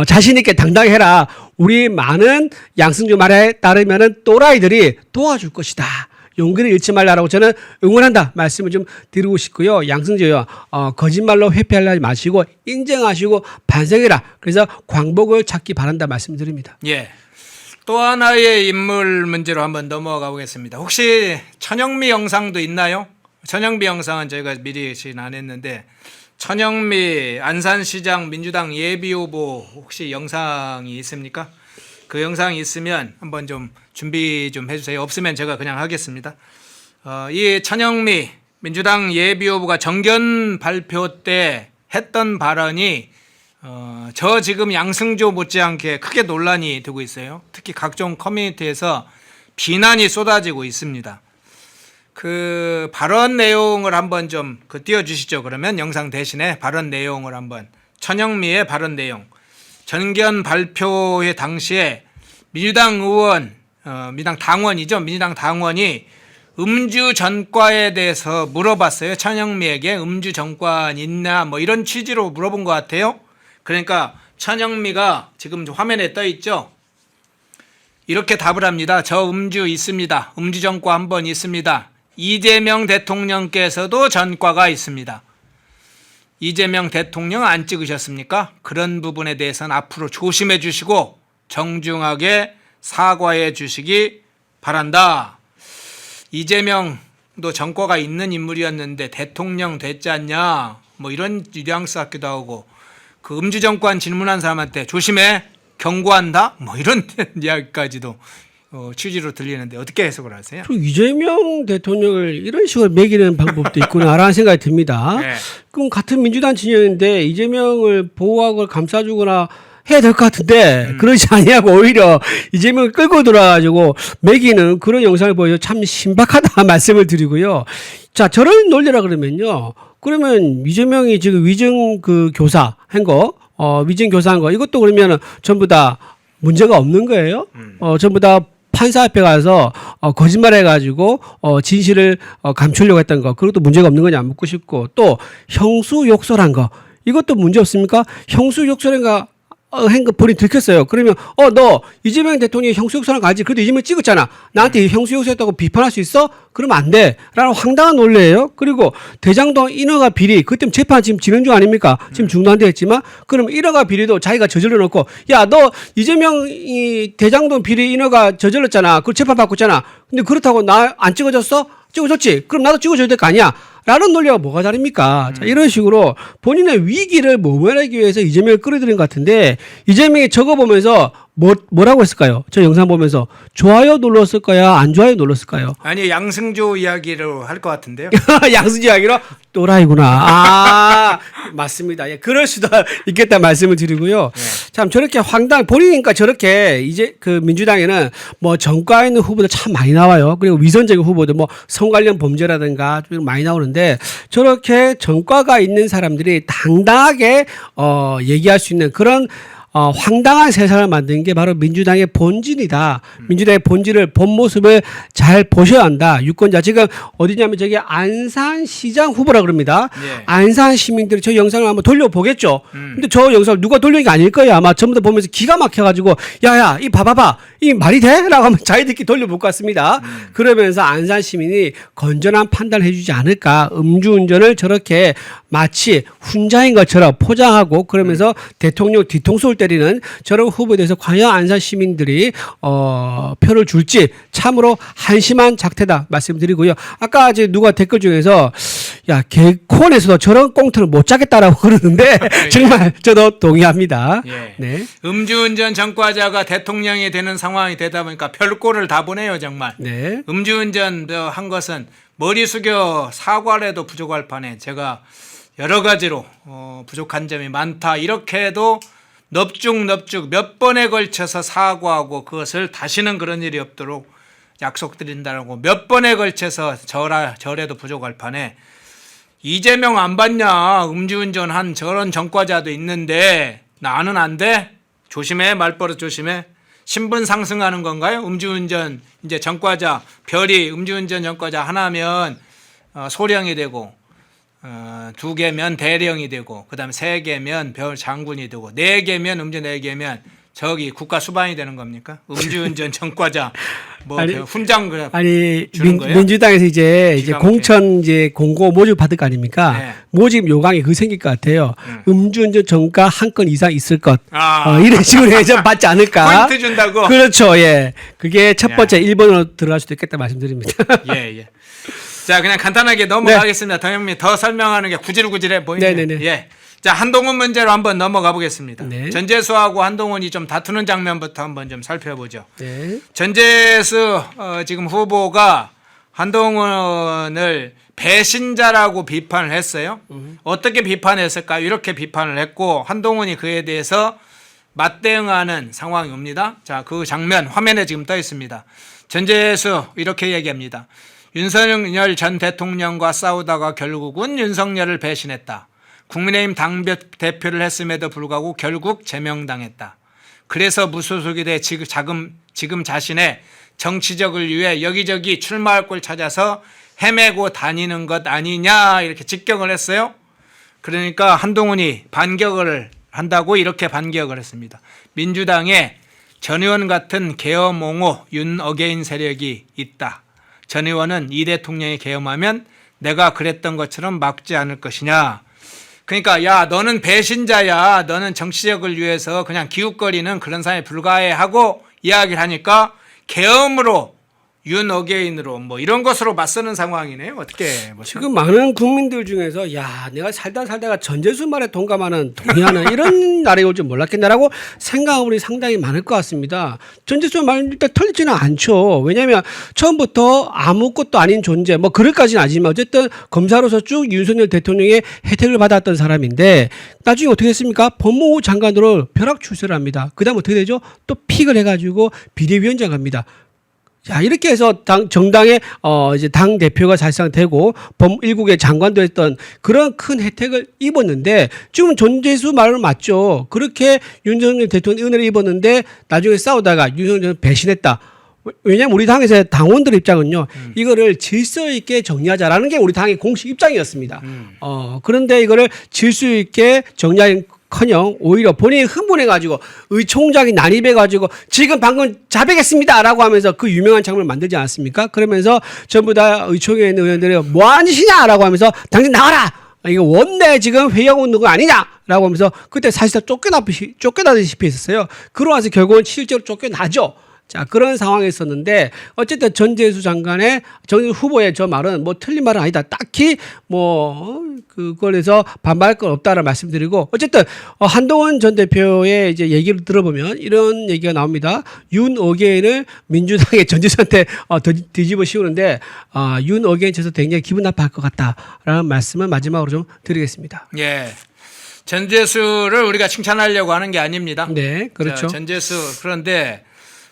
자신있게 당당히 해라. 우리 많은 양승조 말에 따르면은 또라이들이 도와줄 것이다. 용기를 잃지 말라라고 저는 응원한다 말씀을 좀 드리고 싶고요. 양승조요. 거짓말로 회피하지 마시고 인정하시고 반성해라. 그래서 광복을 찾기 바란다 말씀드립니다. 예. 또 하나의 인물 문제로 한번 넘어가 보겠습니다. 혹시 천영미 영상도 있나요? 천영미 영상은 저희가 미리 지금 안 했는데 천영미 안산시장 민주당 예비후보 혹시 영상이 있습니까? 그 영상이 있으면 한번 좀 준비 좀 해주세요. 없으면 제가 그냥 하겠습니다. 이 천영미 민주당 예비후보가 정견 발표 때 했던 발언이 저 지금 양승조 못지않게 크게 논란이 되고 있어요. 특히 각종 커뮤니티에서 비난이 쏟아지고 있습니다. 그 발언 내용을 한번 좀 띄워주시죠. 그러면 영상 대신에 발언 내용을 한번 천영미의 발언 내용. 정견 발표회 당시에 민주당 의원, 민주당 당원이죠. 민주당 당원이 음주 전과에 대해서 물어봤어요. 천영미에게 음주 전과 있나 뭐 이런 취지로 물어본 것 같아요. 그러니까 천영미가 지금 화면에 떠 있죠. 이렇게 답을 합니다. 저 음주 있습니다. 음주 전과 한 번 있습니다. 이재명 대통령께서도 전과가 있습니다. 이재명 대통령 안 찍으셨습니까? 그런 부분에 대해서는 앞으로 조심해 주시고 정중하게 사과해 주시기 바란다. 이재명도 전과가 있는 인물이었는데 대통령 됐지 않냐? 뭐 이런 뉘앙스 같기도 하고 그 음주 전과한 질문한 사람한테 조심해 경고한다? 뭐 이런 이야기까지도 취지로 들리는데 어떻게 해석을 하세요? 이재명 대통령을 이런 식으로 매기는 방법도 있구나라는 생각이 듭니다. 네. 그럼 같은 민주당 진영인데 이재명을 보호하고 감싸주거나 해야 될 것 같은데 그러지 아니하고 오히려 이재명을 끌고 들어와가지고 매기는 그런 영상을 보여 참 신박하다 말씀을 드리고요. 자, 저런 논리라 그러면요. 그러면 이재명이 지금 위증 그 교사 한 거, 위증 교사한 거 이것도 그러면 전부 다 문제가 없는 거예요? 전부 다 판사 앞에 가서 거짓말 해가지고 진실을 감추려고 했던 거 그것도 문제가 없는 거냐 묻고 싶고 또 형수 욕설한 거 이것도 문제 없습니까? 형수 욕설인가 한 거 본인 들켰어요. 그러면 너 이재명 대통령이 형수 욕설한 거 알지? 그래도 이재명 찍었잖아. 나한테 형수 욕설했다고 비판할 수 있어? 그러면 안 돼. 라는 황당한 논리예요. 그리고 대장동 인허가 비리 그때 재판 지금 진행 중 아닙니까? 지금 중단되어 있지만 그럼 인허가 비리도 자기가 저질러 놓고 야 너 이재명이 대장동 비리 인허가 저질렀잖아. 그걸 재판 받고 있잖아. 근데 그렇다고 나 안 찍어줬어? 찍어줬지. 그럼 나도 찍어줘야 될 거 아니야. 라는 논리가 뭐가 다릅니까? 자, 이런 식으로 본인의 위기를 모면하기 위해서 이재명을 끌어들인 것 같은데 이재명이 저거 보면서 뭐라고 했을까요? 저 영상 보면서 좋아요 눌렀을까요? 안 좋아요 눌렀을까요? 아니 양승조 이야기로 할 것 같은데요. 양수지 이야기로 또라이구나. 아 맞습니다. 예, 그럴 수도 있겠다 말씀을 드리고요. 참 저렇게 본인이니까 저렇게 이제 그 민주당에는 뭐 정가에 있는 후보들 참 많이 나와요. 그리고 위선적인 후보들 뭐 성 관련 범죄라든가 좀 많이 나오는데 저렇게 정가가 있는 사람들이 당당하게 얘기할 수 있는 그런 황당한 세상을 만든 게 바로 민주당의 본질이다. 민주당의 본질을 본 모습을 잘 보셔야 한다. 유권자 지금 어디냐면 저기 안산시장 후보라 그럽니다. 예. 안산 시민들이 저 영상을 한번 돌려보겠죠. 근데 저 영상을 누가 돌리는 게 아닐 거예요. 아마 전부 다 보면서 기가 막혀가지고 야야 이 봐봐봐 이 말이 돼? 라고 하면 자기들끼리 돌려볼 것 같습니다. 그러면서 안산 시민이 건전한 판단을 해주지 않을까. 음주운전을 저렇게 마치 훈자인 것처럼 포장하고 그러면서 대통령 뒤통수를 때리는 저런 후보에 대해서 과연 안산 시민들이 표를 줄지 참으로 한심한 작태다 말씀드리고요. 아까 이제 누가 댓글 중에서 야 개콘에서도 저런 꽁트는 못 짜겠다라고 그러는데 정말 저도 동의합니다. 예. 네. 음주운전 전과자가 대통령이 되는 상황이 되다 보니까 별꼴을 다 보네요 정말. 네. 음주운전 한 것은 머리 숙여 사과를 해도 부족할 판에 제가 여러 가지로 부족한 점이 많다. 이렇게 해도 넙죽 몇 번에 걸쳐서 사과하고 그것을 다시는 그런 일이 없도록 약속드린다고 몇 번에 걸쳐서 절에도 부족할 판에 이재명 안 봤냐? 음주운전 한 저런 전과자도 있는데 나는 안 돼? 조심해 말버릇 조심해. 신분 상승하는 건가요? 음주운전 이제 전과자 별이 음주운전 전과자 하나면 소령이 되고 2개면 대령이 되고 그다음에 3개면 별 장군이 되고 4개면 음주 4개면 저기 국가 수반이 되는 겁니까? 음주운전 전과자 뭐 아니, 훈장 그래 아니 주는 거예요? 민주당에서 이제 기가 공천 이제 공고 모집 받을 거 아닙니까? 네. 모집 요강이 그 생길 것 같아요. 음주운전 전과 한 건 이상 있을 것. 아. 이런 식으로 해서 받지 않을까? 포인트 준다고? 그렇죠. 예. 그게 첫 야. 번째 1번으로 들어갈 수도 있겠다 말씀드립니다. 예. 자, 그냥 간단하게 넘어가겠습니다. 더형님 더 설명하는 게 구질구질해 보이네요. 네네네. 예. 자, 한동훈 문제로 한번 넘어가 보겠습니다. 네. 전재수하고 한동훈이 좀 다투는 장면부터 한번 좀 살펴보죠. 네. 전재수 지금 후보가 한동훈을 배신자라고 비판을 했어요. 어떻게 비판했을까요? 이렇게 비판을 했고 한동훈이 그에 대해서 맞대응하는 상황이 옵니다. 자, 그 장면 화면에 지금 떠 있습니다. 전재수 이렇게 얘기합니다. 윤석열 전 대통령과 싸우다가 결국은 윤석열을 배신했다. 국민의힘 당대표를 했음에도 불구하고 결국 제명당했다. 그래서 무소속이 돼 지금 자신의 정치적을 위해 여기저기 출마할 걸 찾아서 헤매고 다니는 것 아니냐 이렇게 직격을 했어요. 그러니까 한동훈이 반격을 한다고 이렇게 반격을 했습니다. 민주당에 전 의원 같은 계엄옹호 윤어게인 세력이 있다. 전 의원은 이 대통령이 계엄하면 내가 그랬던 것처럼 막지 않을 것이냐. 그러니까 야 너는 배신자야. 너는 정치적을 위해서 그냥 기웃거리는 그런 사람에 불과해 하고 이야기를 하니까 계엄으로 윤어게인으로 뭐 이런 것으로 맞서는 상황이네요. 어떻게 보시나요? 지금 많은 국민들 중에서 야 내가 살다가 전재수 말에 동의하는 이런 날이 올 줄 몰랐겠네라고 생각하는 분이 상당히 많을 것 같습니다. 전재수 말 일단 틀리지는 않죠. 왜냐하면 처음부터 아무것도 아닌 존재 뭐 그럴까지는 아니지만 어쨌든 검사로서 쭉 윤석열 대통령의 혜택을 받았던 사람인데 나중에 어떻게 했습니까? 법무부 장관으로 벼락 출세를 합니다. 그다음 어떻게 되죠? 또 픽을 해가지고 비대위원장 갑니다. 자, 이렇게 해서 정당의, 이제 당 대표가 사실상 되고, 일국의 장관도 했던 그런 큰 혜택을 입었는데, 지금 전재수 말은 맞죠. 그렇게 윤석열 대통령 은혜를 입었는데, 나중에 싸우다가 윤석열 배신했다. 왜냐면 우리 당에서 당원들 입장은요, 이거를 질서 있게 정리하자라는 게 우리 당의 공식 입장이었습니다. 그런데 이거를 질서 있게 정리하는 커녕 오히려 본인이 흥분해가지고 의총장이 난입해가지고 지금 방금 자백했습니다라고 하면서 그 유명한 장면을 만들지 않았습니까? 그러면서 전부 다 의총에 있는 의원들이 뭐 하는 짓이냐라고 하면서 당신 나가라! 이거 원내 지금 회의하고 있는 거 아니냐라고 하면서 그때 사실상 쫓겨나듯이 했었어요. 그러고 나서 결국은 실제로 쫓겨나죠. 자, 그런 상황에 있었는데 어쨌든 전재수 장관의 전 후보의 저 말은 뭐 틀린 말은 아니다. 딱히 뭐 그걸에서 반발할 건 없다라는 말씀드리고 어쨌든 한동훈 전 대표의 이제 얘기를 들어보면 이런 얘기가 나옵니다. 윤 어게인을 민주당의 전재수한테 뒤집어 씌우는데 윤 어게인 쳐서 굉장히 기분 나빠할 것 같다라는 말씀을 마지막으로 좀 드리겠습니다. 예. 전재수를 우리가 칭찬하려고 하는 게 아닙니다. 네, 그렇죠. 자, 전재수 그런데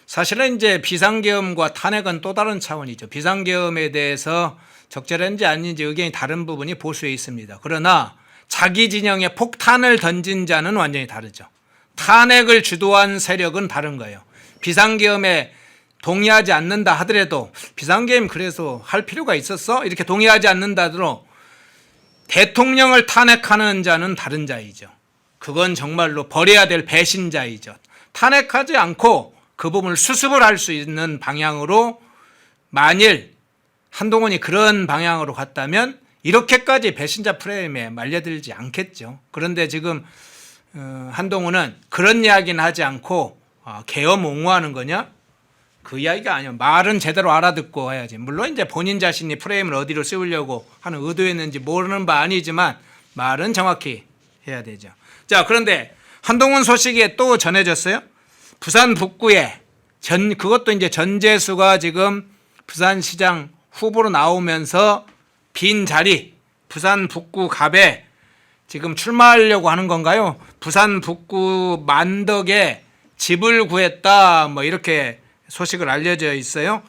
사실은 이제 비상계엄과 탄핵은 또 다른 차원이죠. 비상계엄에 대해서 적절한지 아닌지 의견이 다른 부분이 보수에 있습니다. 그러나 자기 진영에 폭탄을 던진 자는 완전히 다르죠. 탄핵을 주도한 세력은 다른 거예요. 비상계엄에 동의하지 않는다 하더라도 비상계엄 그래서 할 필요가 있었어? 이렇게 동의하지 않는다 하더라도 대통령을 탄핵하는 자는 다른 자이죠. 그건 정말로 버려야 될 배신자이죠. 탄핵하지 않고 그 부분을 수습을 할 수 있는 방향으로 만일 한동훈이 그런 방향으로 갔다면 이렇게까지 배신자 프레임에 말려들지 않겠죠. 그런데 지금 한동훈은 그런 이야기는 하지 않고 계엄 옹호하는 거냐? 그 이야기가 아니에요. 말은 제대로 알아듣고 해야지. 물론 이제 본인 자신이 프레임을 어디로 씌우려고 하는 의도였는지 모르는 바 아니지만 말은 정확히 해야 되죠. 자, 그런데 한동훈 소식이 또 전해졌어요. 부산 북구에 그것도 이제 전재수가 지금 부산시장 후보로 나오면서 빈 자리 부산 북구 갑에 지금 출마하려고 하는 건가요? 부산 북구 만덕에 집을 구했다 뭐 이렇게 소식을 알려져 있어요.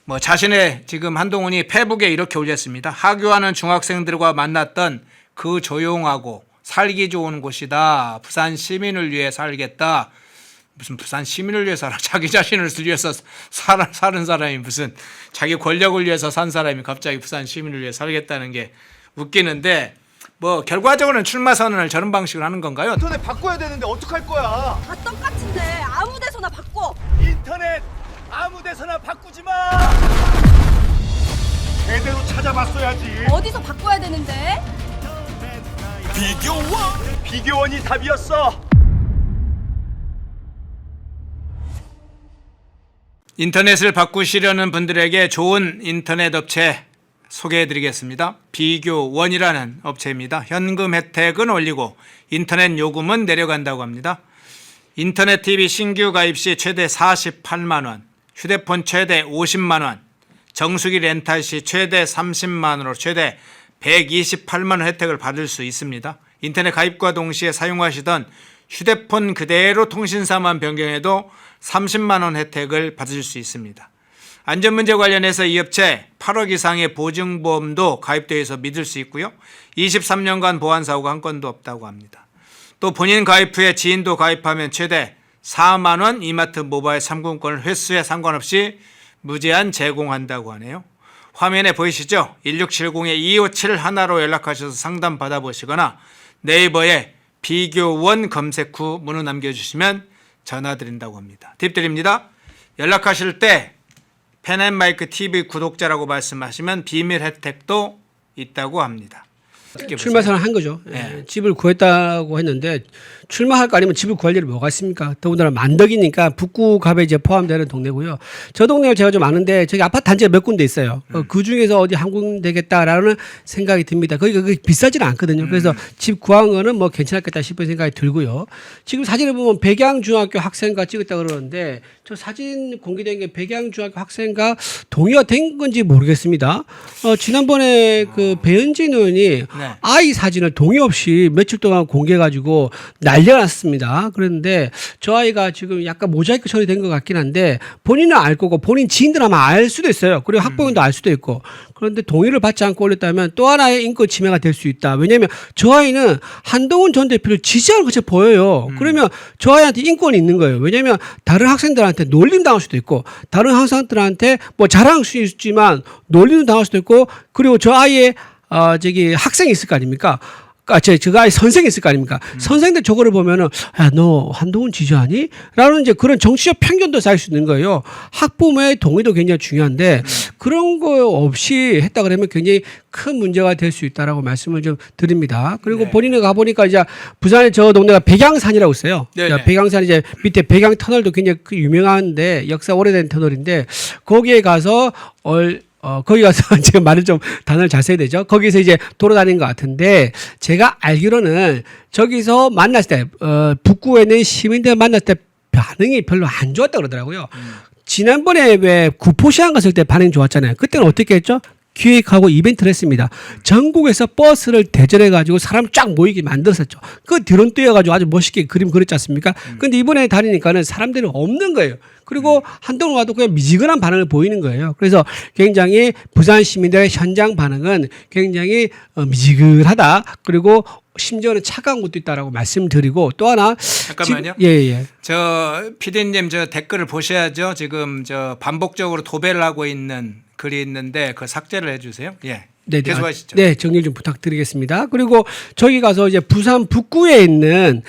뭐 자신의 지금 한동훈이 페북에 이렇게 올렸습니다. 하교하는 중학생들과 만났던 그 조용하고 살기 좋은 곳이다. 부산 시민을 위해 살겠다. 무슨 부산 시민을 위해서 살아. 자기 자신을 위해서 사는 사람이 무슨 자기 권력을 위해서 산 사람이 갑자기 부산 시민을 위해 살겠다는 게 웃기는데 뭐 결과적으로는 출마 선언을 저런 방식으로 하는 건가요? 인터넷 바꿔야 되는데 어떡할 거야? 다 똑같은데 아무 데서나 바꿔. 인터넷 아무 데서나 바꾸지 마. 제대로 찾아봤어야지. 어디서 바꿔야 되는데? 비교원이 답이었어. 인터넷을 바꾸시려는 분들에게 좋은 인터넷 업체 소개해드리겠습니다. 비교원이라는 업체입니다. 현금 혜택은 올리고 인터넷 요금은 내려간다고 합니다. 인터넷 TV 신규 가입 시 최대 48만 원, 휴대폰 최대 50만 원, 정수기 렌탈 시 최대 30만 원으로 최대 128만 원 혜택을 받을 수 있습니다. 인터넷 가입과 동시에 사용하시던 휴대폰 그대로 통신사만 변경해도 30만 원 혜택을 받으실 수 있습니다. 안전문제 관련해서 이 업체 8억 이상의 보증보험도 가입되어 있어 믿을 수 있고요. 23년간 보안사고가 한 건도 없다고 합니다. 또 본인 가입 후에 지인도 가입하면 최대 4만 원 이마트 모바일 상품권을 횟수에 상관없이 무제한 제공한다고 하네요. 화면에 보이시죠? 1670-2571로 연락하셔서 상담 받아보시거나 네이버에 비교원 검색 후 문의 남겨주시면 전화드린다고 합니다. 팁 드립니다. 연락하실 때 펜앤마이크 TV 구독자라고 말씀하시면 비밀 혜택도 있다고 합니다. 출마 선언한 거죠. 네. 집을 구했다고 했는데 출마할 거 아니면 집을 구할 일이 뭐가 있습니까? 더군다나 만덕이니까 북구갑에 이제 포함되는 동네고요. 저 동네를 제가 좀 아는데 저기 아파트 단지가 몇 군데 있어요. 그 중에서 어디 한 군데겠다라는 생각이 듭니다. 거기가 비싸지는 않거든요. 그래서 집 구한 거는 뭐 괜찮겠다 싶은 생각이 들고요. 지금 사진을 보면 백양중학교 학생과 찍었다 그러는데 저 사진 공개된 게 백양중학교 학생과 동의가 된 건지 모르겠습니다. 지난번에 그 배현진 의원이 네. 아이 사진을 동의 없이 며칠 동안 공개해가지고 난리가 났습니다. 그런데 저 아이가 지금 약간 모자이크 처리된 것 같긴 한데 본인은 알 거고 본인 지인들 아마 알 수도 있어요. 그리고 학부모도 알 수도 있고. 그런데 동의를 받지 않고 올렸다면 또 하나의 인권 침해가 될 수 있다. 왜냐하면 저 아이는 한동훈 전 대표를 지지하는 것처럼 보여요. 그러면 저 아이한테 인권이 있는 거예요. 왜냐하면 다른 학생들한테 놀림 당할 수도 있고 다른 학생들한테 뭐 자랑할 수 있지만 놀림을 당할 수도 있고 그리고 저 아이의 저기 학생이 있을 거 아닙니까? 제가 선생이 있을 거 아닙니까? 선생들 저거를 보면은, 야, 너 한동훈 지지하니? 라는 이제 그런 정치적 편견도 쌓일 수 있는 거예요. 학부모의 동의도 굉장히 중요한데, 그런 거 없이 했다 그러면 굉장히 큰 문제가 될 수 있다라고 말씀을 좀 드립니다. 그리고 네. 본인이 가보니까 이제 부산에 저 동네가 백양산이라고 있어요. 네네. 백양산 이제 밑에 백양 터널도 굉장히 유명한데, 역사 오래된 터널인데, 거기에 가서 거기 가서 제가 말을 좀 단어를 잘 써야 되죠. 거기서 이제 돌아다닌 것 같은데 제가 알기로는 저기서 만났을 때 북구에 있는 시민들 만났을 때 반응이 별로 안 좋았다 그러더라고요. 지난번에 왜 구포시장 갔을 때 반응이 좋았잖아요. 그때는 어떻게 했죠? 기획하고 이벤트를 했습니다. 전국에서 버스를 대절해가지고 사람 쫙 모이게 만들었었죠. 그 뒤론 뛰어가지고 아주 멋있게 그림 그렸지 않습니까? 근데 이번에 다니니까는 사람들이 없는 거예요. 그리고 한동훈 와도 그냥 미지근한 반응을 보이는 거예요. 그래서 굉장히 부산 시민들의 현장 반응은 굉장히 미지근하다. 그리고 심지어는 차가운 것도 있다라고 말씀드리고 또 하나 잠깐만요. 예. 저 PD님 저 댓글을 보셔야죠. 지금 저 반복적으로 도배를 하고 있는 글이 있는데 그 삭제를 해주세요. 예. 네네. 계속하시죠. 네, 정리 좀 부탁드리겠습니다. 그리고 저기 가서 이제 부산 북구에 있는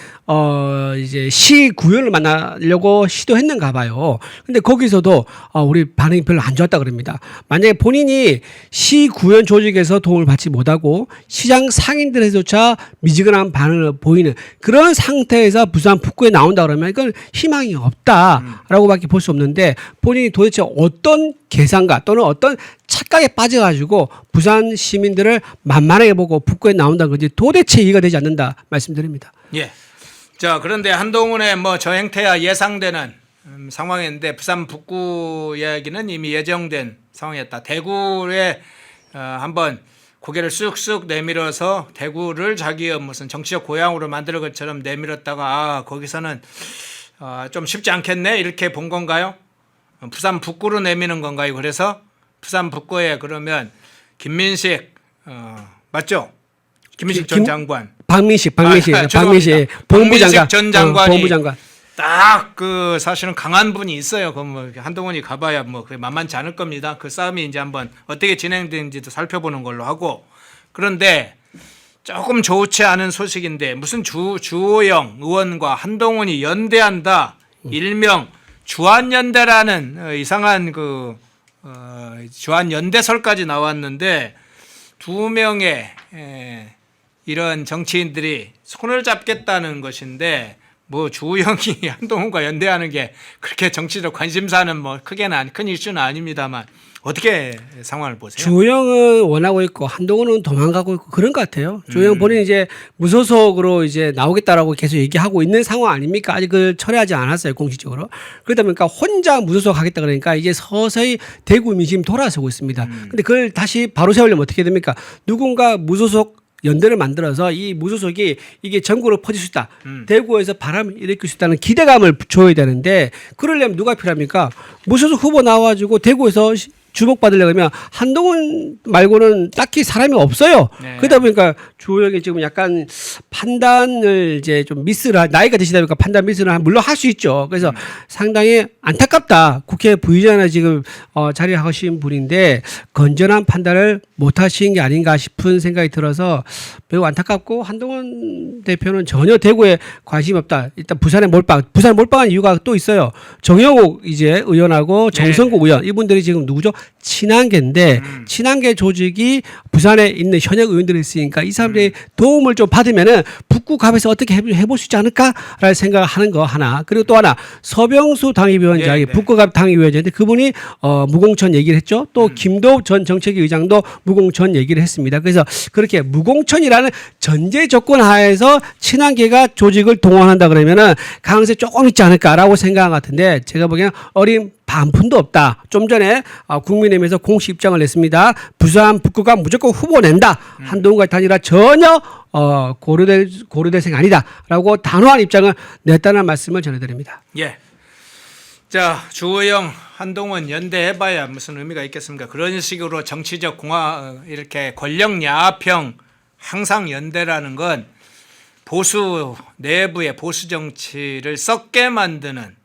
이제 시 구현을 만나려고 시도했는가 봐요. 근데 거기서도 우리 반응이 별로 안 좋았다 그럽니다. 만약에 본인이 시 구현 조직에서 도움을 받지 못하고 시장 상인들에서조차 미지근한 반응을 보이는 그런 상태에서 부산 북구에 나온다 그러면 이건 희망이 없다라고밖에 볼 수 없는데 본인이 도대체 어떤 계산과 또는 어떤 착각에 빠져가지고 부산 시민들을 만만하게 보고 북구에 나온다는 건지 도대체 이해가 되지 않는다 말씀드립니다. 예. 자, 그런데 한동훈의 뭐 저 행태야 예상되는 상황이었는데 부산 북구 이야기는 이미 예정된 상황이었다. 대구에 한번 고개를 쑥쑥 내밀어서 대구를 자기의 무슨 정치적 고향으로 만들 것처럼 내밀었다가 거기서는 좀 쉽지 않겠네 이렇게 본 건가요? 부산 북구로 내미는 건가요? 그래서 부산 북구에 그러면 김민식 맞죠? 김민식 전 장관. 박민식 죄송합니다. 본부 박민식 전 장관이 본부 장관. 딱 그 사실은 강한 분이 있어요. 그 뭐 한동훈이 가봐야 뭐 그게 만만치 않을 겁니다. 그 싸움이 이제 한번 어떻게 진행되는지도 살펴보는 걸로 하고 그런데 조금 좋지 않은 소식인데 무슨 주호영 의원과 한동훈이 연대한다. 일명 주한연대라는 이상한 그 주한연대설까지 나왔는데 두 명의 이런 정치인들이 손을 잡겠다는 것인데 뭐 주호영이 한동훈과 연대하는 게 그렇게 정치적 관심사는 뭐 크게는 큰 이슈는 아닙니다만 어떻게 상황을 보세요? 주호영은 원하고 있고 한동훈은 도망가고 있고 그런 것 같아요. 주호영 본인 이제 무소속으로 이제 나오겠다라고 계속 얘기하고 있는 상황 아닙니까? 아직 그 철회하지 않았어요 공식적으로. 그러다 보니까 혼자 무소속 하겠다 그러니까 이제 서서히 대구 민심 돌아서고 있습니다. 근데 그걸 다시 바로 세우려면 어떻게 됩니까? 누군가 무소속 연대를 만들어서 이 무소속이 이게 전국으로 퍼질 수 있다. 대구에서 바람을 일으킬 수 있다는 기대감을 줘야 되는데 그러려면 누가 필요합니까? 무소속 후보 나와가지고 대구에서 주목받으려고 하면 한동훈 말고는 딱히 사람이 없어요. 네. 그러다 보니까 주호영이 지금 약간 판단을 이제 좀 미스를 나이가 드시다 보니까 판단 미스를 물론 할 수 있죠. 그래서 상당히 안타깝다. 국회 부의장에 지금 자리하신 분인데 건전한 판단을 못 하신 게 아닌가 싶은 생각이 들어서 매우 안타깝고 한동훈 대표는 전혀 대구에 관심이 없다. 일단 부산에 몰빵한 이유가 또 있어요. 정영욱 이제 의원하고 정성국 의원 이분들이 지금 누구죠? 친한계인데 친한계 조직이 부산에 있는 현역 의원들이 있으니까 이 사람들이 도움을 좀 받으면은 북구 갑에서 어떻게 해볼 수 있지 않을까라는 생각을 하는 거 하나. 그리고 또 하나 서병수 당협위원장이 북구갑 당협위원장인데 그분이 무공천 얘기를 했죠. 또 김도읍 전 정책위 의장도 무공천 얘기를 했습니다. 그래서 그렇게 무공천이라는 전제 조건 하에서 친한계가 조직을 동원한다 그러면은 가능성이 조금 있지 않을까라고 생각한 것 같은데 제가 보기에는 어린 반푼도 없다. 좀 전에 국민의힘에서 공식 입장을 냈습니다. 부산 북구가 무조건 후보 낸다. 한동훈과 단일화 전혀 고려될 생각 아니다라고 단호한 입장을 냈다는 말씀을 전해드립니다. 예. 자, 주호영, 한동훈 연대해봐야 무슨 의미가 있겠습니까? 그런 식으로 정치적 이렇게 권력 야합형 항상 연대라는 건 보수 내부의 보수 정치를 썩게 만드는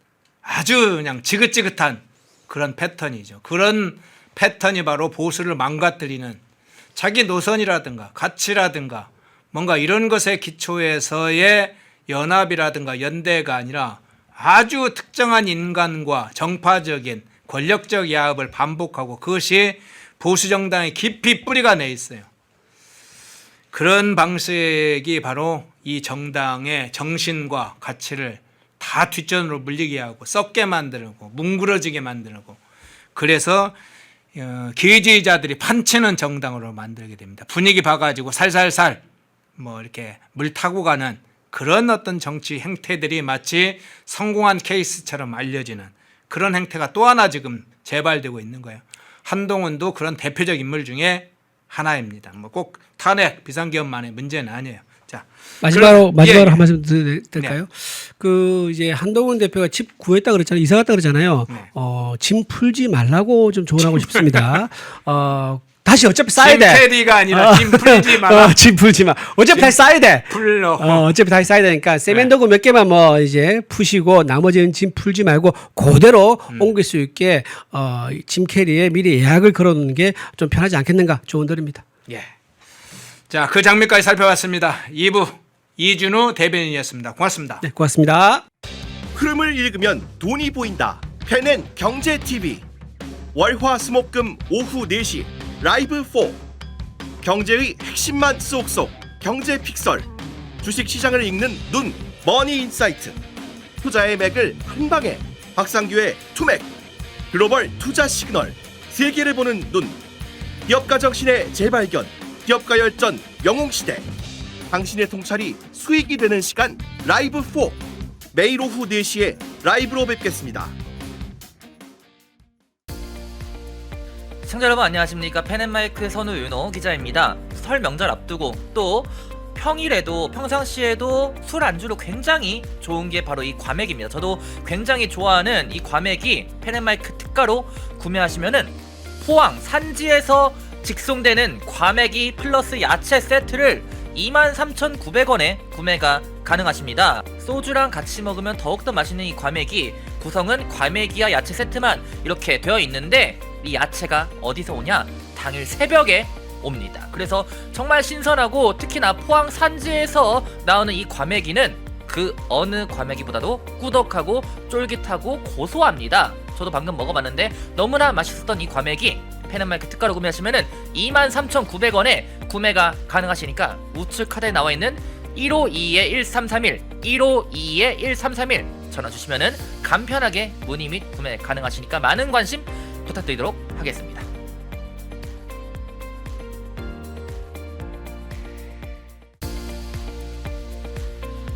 아주 그냥 지긋지긋한 그런 패턴이죠. 그런 패턴이 바로 보수를 망가뜨리는 자기 노선이라든가 가치라든가 뭔가 이런 것에 기초해서의 연합이라든가 연대가 아니라 아주 특정한 인간과 정파적인 권력적 야합을 반복하고 그것이 보수정당에 깊이 뿌리가 내 있어요. 그런 방식이 바로 이 정당의 정신과 가치를 다 뒷전으로 물리게 하고 썩게 만들고 뭉그러지게 만들고 그래서 기회주의자들이 판치는 정당으로 만들게 됩니다. 분위기 봐가지고 살살살 뭐 이렇게 물 타고 가는 그런 어떤 정치 행태들이 마치 성공한 케이스처럼 알려지는 그런 행태가 또 하나 지금 재발되고 있는 거예요. 한동훈도 그런 대표적 인물 중에 하나입니다. 뭐 꼭 탄핵 비상계엄만의 문제는 아니에요. 자, 마지막으로 예. 한 말씀 드릴까요? 그 이제 한동훈 대표가 집 구했다 그랬잖아요. 이사 갔다 그랬잖아요. 네. 짐 풀지 말라고 좀 조언하고 싶습니다. 다시 어차피 싸야 돼. 짐 캐리가 아니라 짐 풀지 마라. 짐 풀지 마. 어차피 다시 싸야 돼. 풀러. 어차피 다시 싸야 되니까 세면도구 몇 개만 뭐 이제 푸시고 나머지는 짐 풀지 말고 그대로 옮길 수 있게 짐 캐리에 미리 예약을 걸어놓는 게 좀 편하지 않겠는가 조언 드립니다. 예. 자, 그 장면까지 살펴봤습니다. 2부 이준우 대변인이었습니다. 고맙습니다. 네, 고맙습니다. 흐름을 읽으면 돈이 보인다. 펜앤 경제TV 월화수목금 오후 4시 라이브 4 경제의 핵심만 쏙쏙 경제픽설 주식시장을 읽는 눈 머니인사이트 투자의 맥을 한방에 박상규의 투맥 글로벌 투자 시그널 세계를 보는 눈 기업가 정신의 재발견 기업가 열전 영웅시대 당신의 통찰이 수익이 되는 시간 라이브 4 매일 오후 4시에 라이브로 뵙겠습니다. 시청자 여러분 안녕하십니까. 펜앤마이크 선우윤호 기자입니다. 설 명절 앞두고 또 평일에도 평상시에도 술 안주로 굉장히 좋은 게 바로 이 과메기입니다. 저도 굉장히 좋아하는 이 과메기 펜앤마이크 특가로 구매하시면은 포항 산지에서 직송되는 과메기 플러스 야채 세트를 23,900원에 구매가 가능하십니다. 소주랑 같이 먹으면 더욱더 맛있는 이 과메기 구성은 과메기와 야채 세트만 이렇게 되어 있는데 이 야채가 어디서 오냐? 당일 새벽에 옵니다. 그래서 정말 신선하고 특히나 포항 산지에서 나오는 이 과메기는 그 어느 과메기보다도 꾸덕하고 쫄깃하고 고소합니다. 저도 방금 먹어봤는데 너무나 맛있었던 이 과메기 펜앤마이크 특가로 구매하시면은 23,900원에 구매가 가능하시니까 우측 카드에 나와있는 1522-1331 1522-1331 전화 주시면은 간편하게 문의 및 구매 가능하시니까 많은 관심 부탁드리도록 하겠습니다.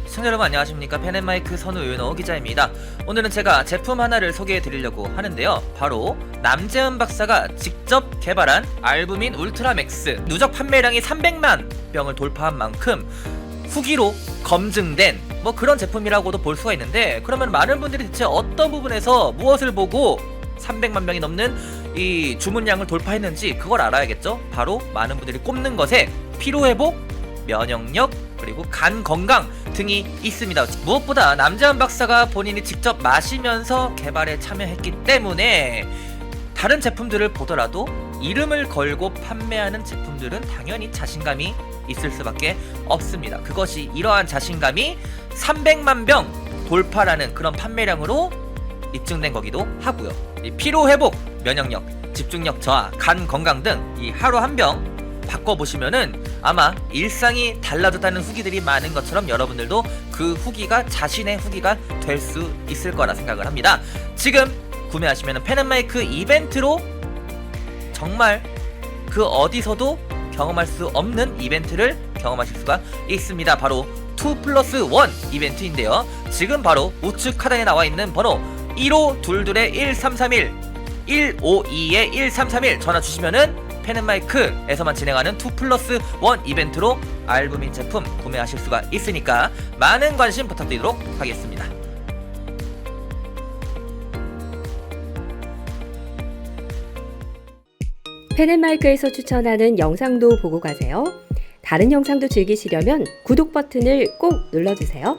시청자 여러분 안녕하십니까. 펜앤마이크 선우윤호 기자입니다. 오늘은 제가 제품 하나를 소개해 드리려고 하는데요. 바로 남재은 박사가 직접 개발한 알부민 울트라맥스 누적 판매량이 300만 병을 돌파한 만큼 후기로 검증된 뭐 그런 제품이라고도 볼 수가 있는데, 그러면 많은 분들이 대체 어떤 부분에서 무엇을 보고 300만 병이 넘는 이 주문량을 돌파했는지 그걸 알아야겠죠. 바로 많은 분들이 꼽는 것에 피로회복, 면역력, 그리고 간 건강 등이 있습니다. 무엇보다 남재은 박사가 본인이 직접 마시면서 개발에 참여했기 때문에 다른 제품들을 보더라도 이름을 걸고 판매하는 제품들은 당연히 자신감이 있을 수밖에 없습니다. 그것이 이러한 자신감이 300만 병 돌파라는 그런 판매량으로 입증된 거기도 하고요. 이 피로회복, 면역력, 집중력 저하, 간 건강 등 이 하루 한 병 바꿔보시면은 아마 일상이 달라졌다는 후기들이 많은 것처럼 여러분들도 그 후기가 자신의 후기가 될 수 있을 거라 생각을 합니다. 지금 구매하시면은 펜앤마이크 이벤트로 정말 그 어디서도 경험할 수 없는 이벤트를 경험하실 수가 있습니다. 바로 2+1 이벤트인데요. 지금 바로 우측 카드에 나와 있는 번호 1522-1331 152-1331 전화 주시면은 펜앤마이크에서만 진행하는 2+1 이벤트로 알부민 제품 구매하실 수가 있으니까 많은 관심 부탁드리도록 하겠습니다. 펜앤마이크에서 추천하는 영상도 보고 가세요. 다른 영상도 즐기시려면 구독 버튼을 꼭 눌러주세요.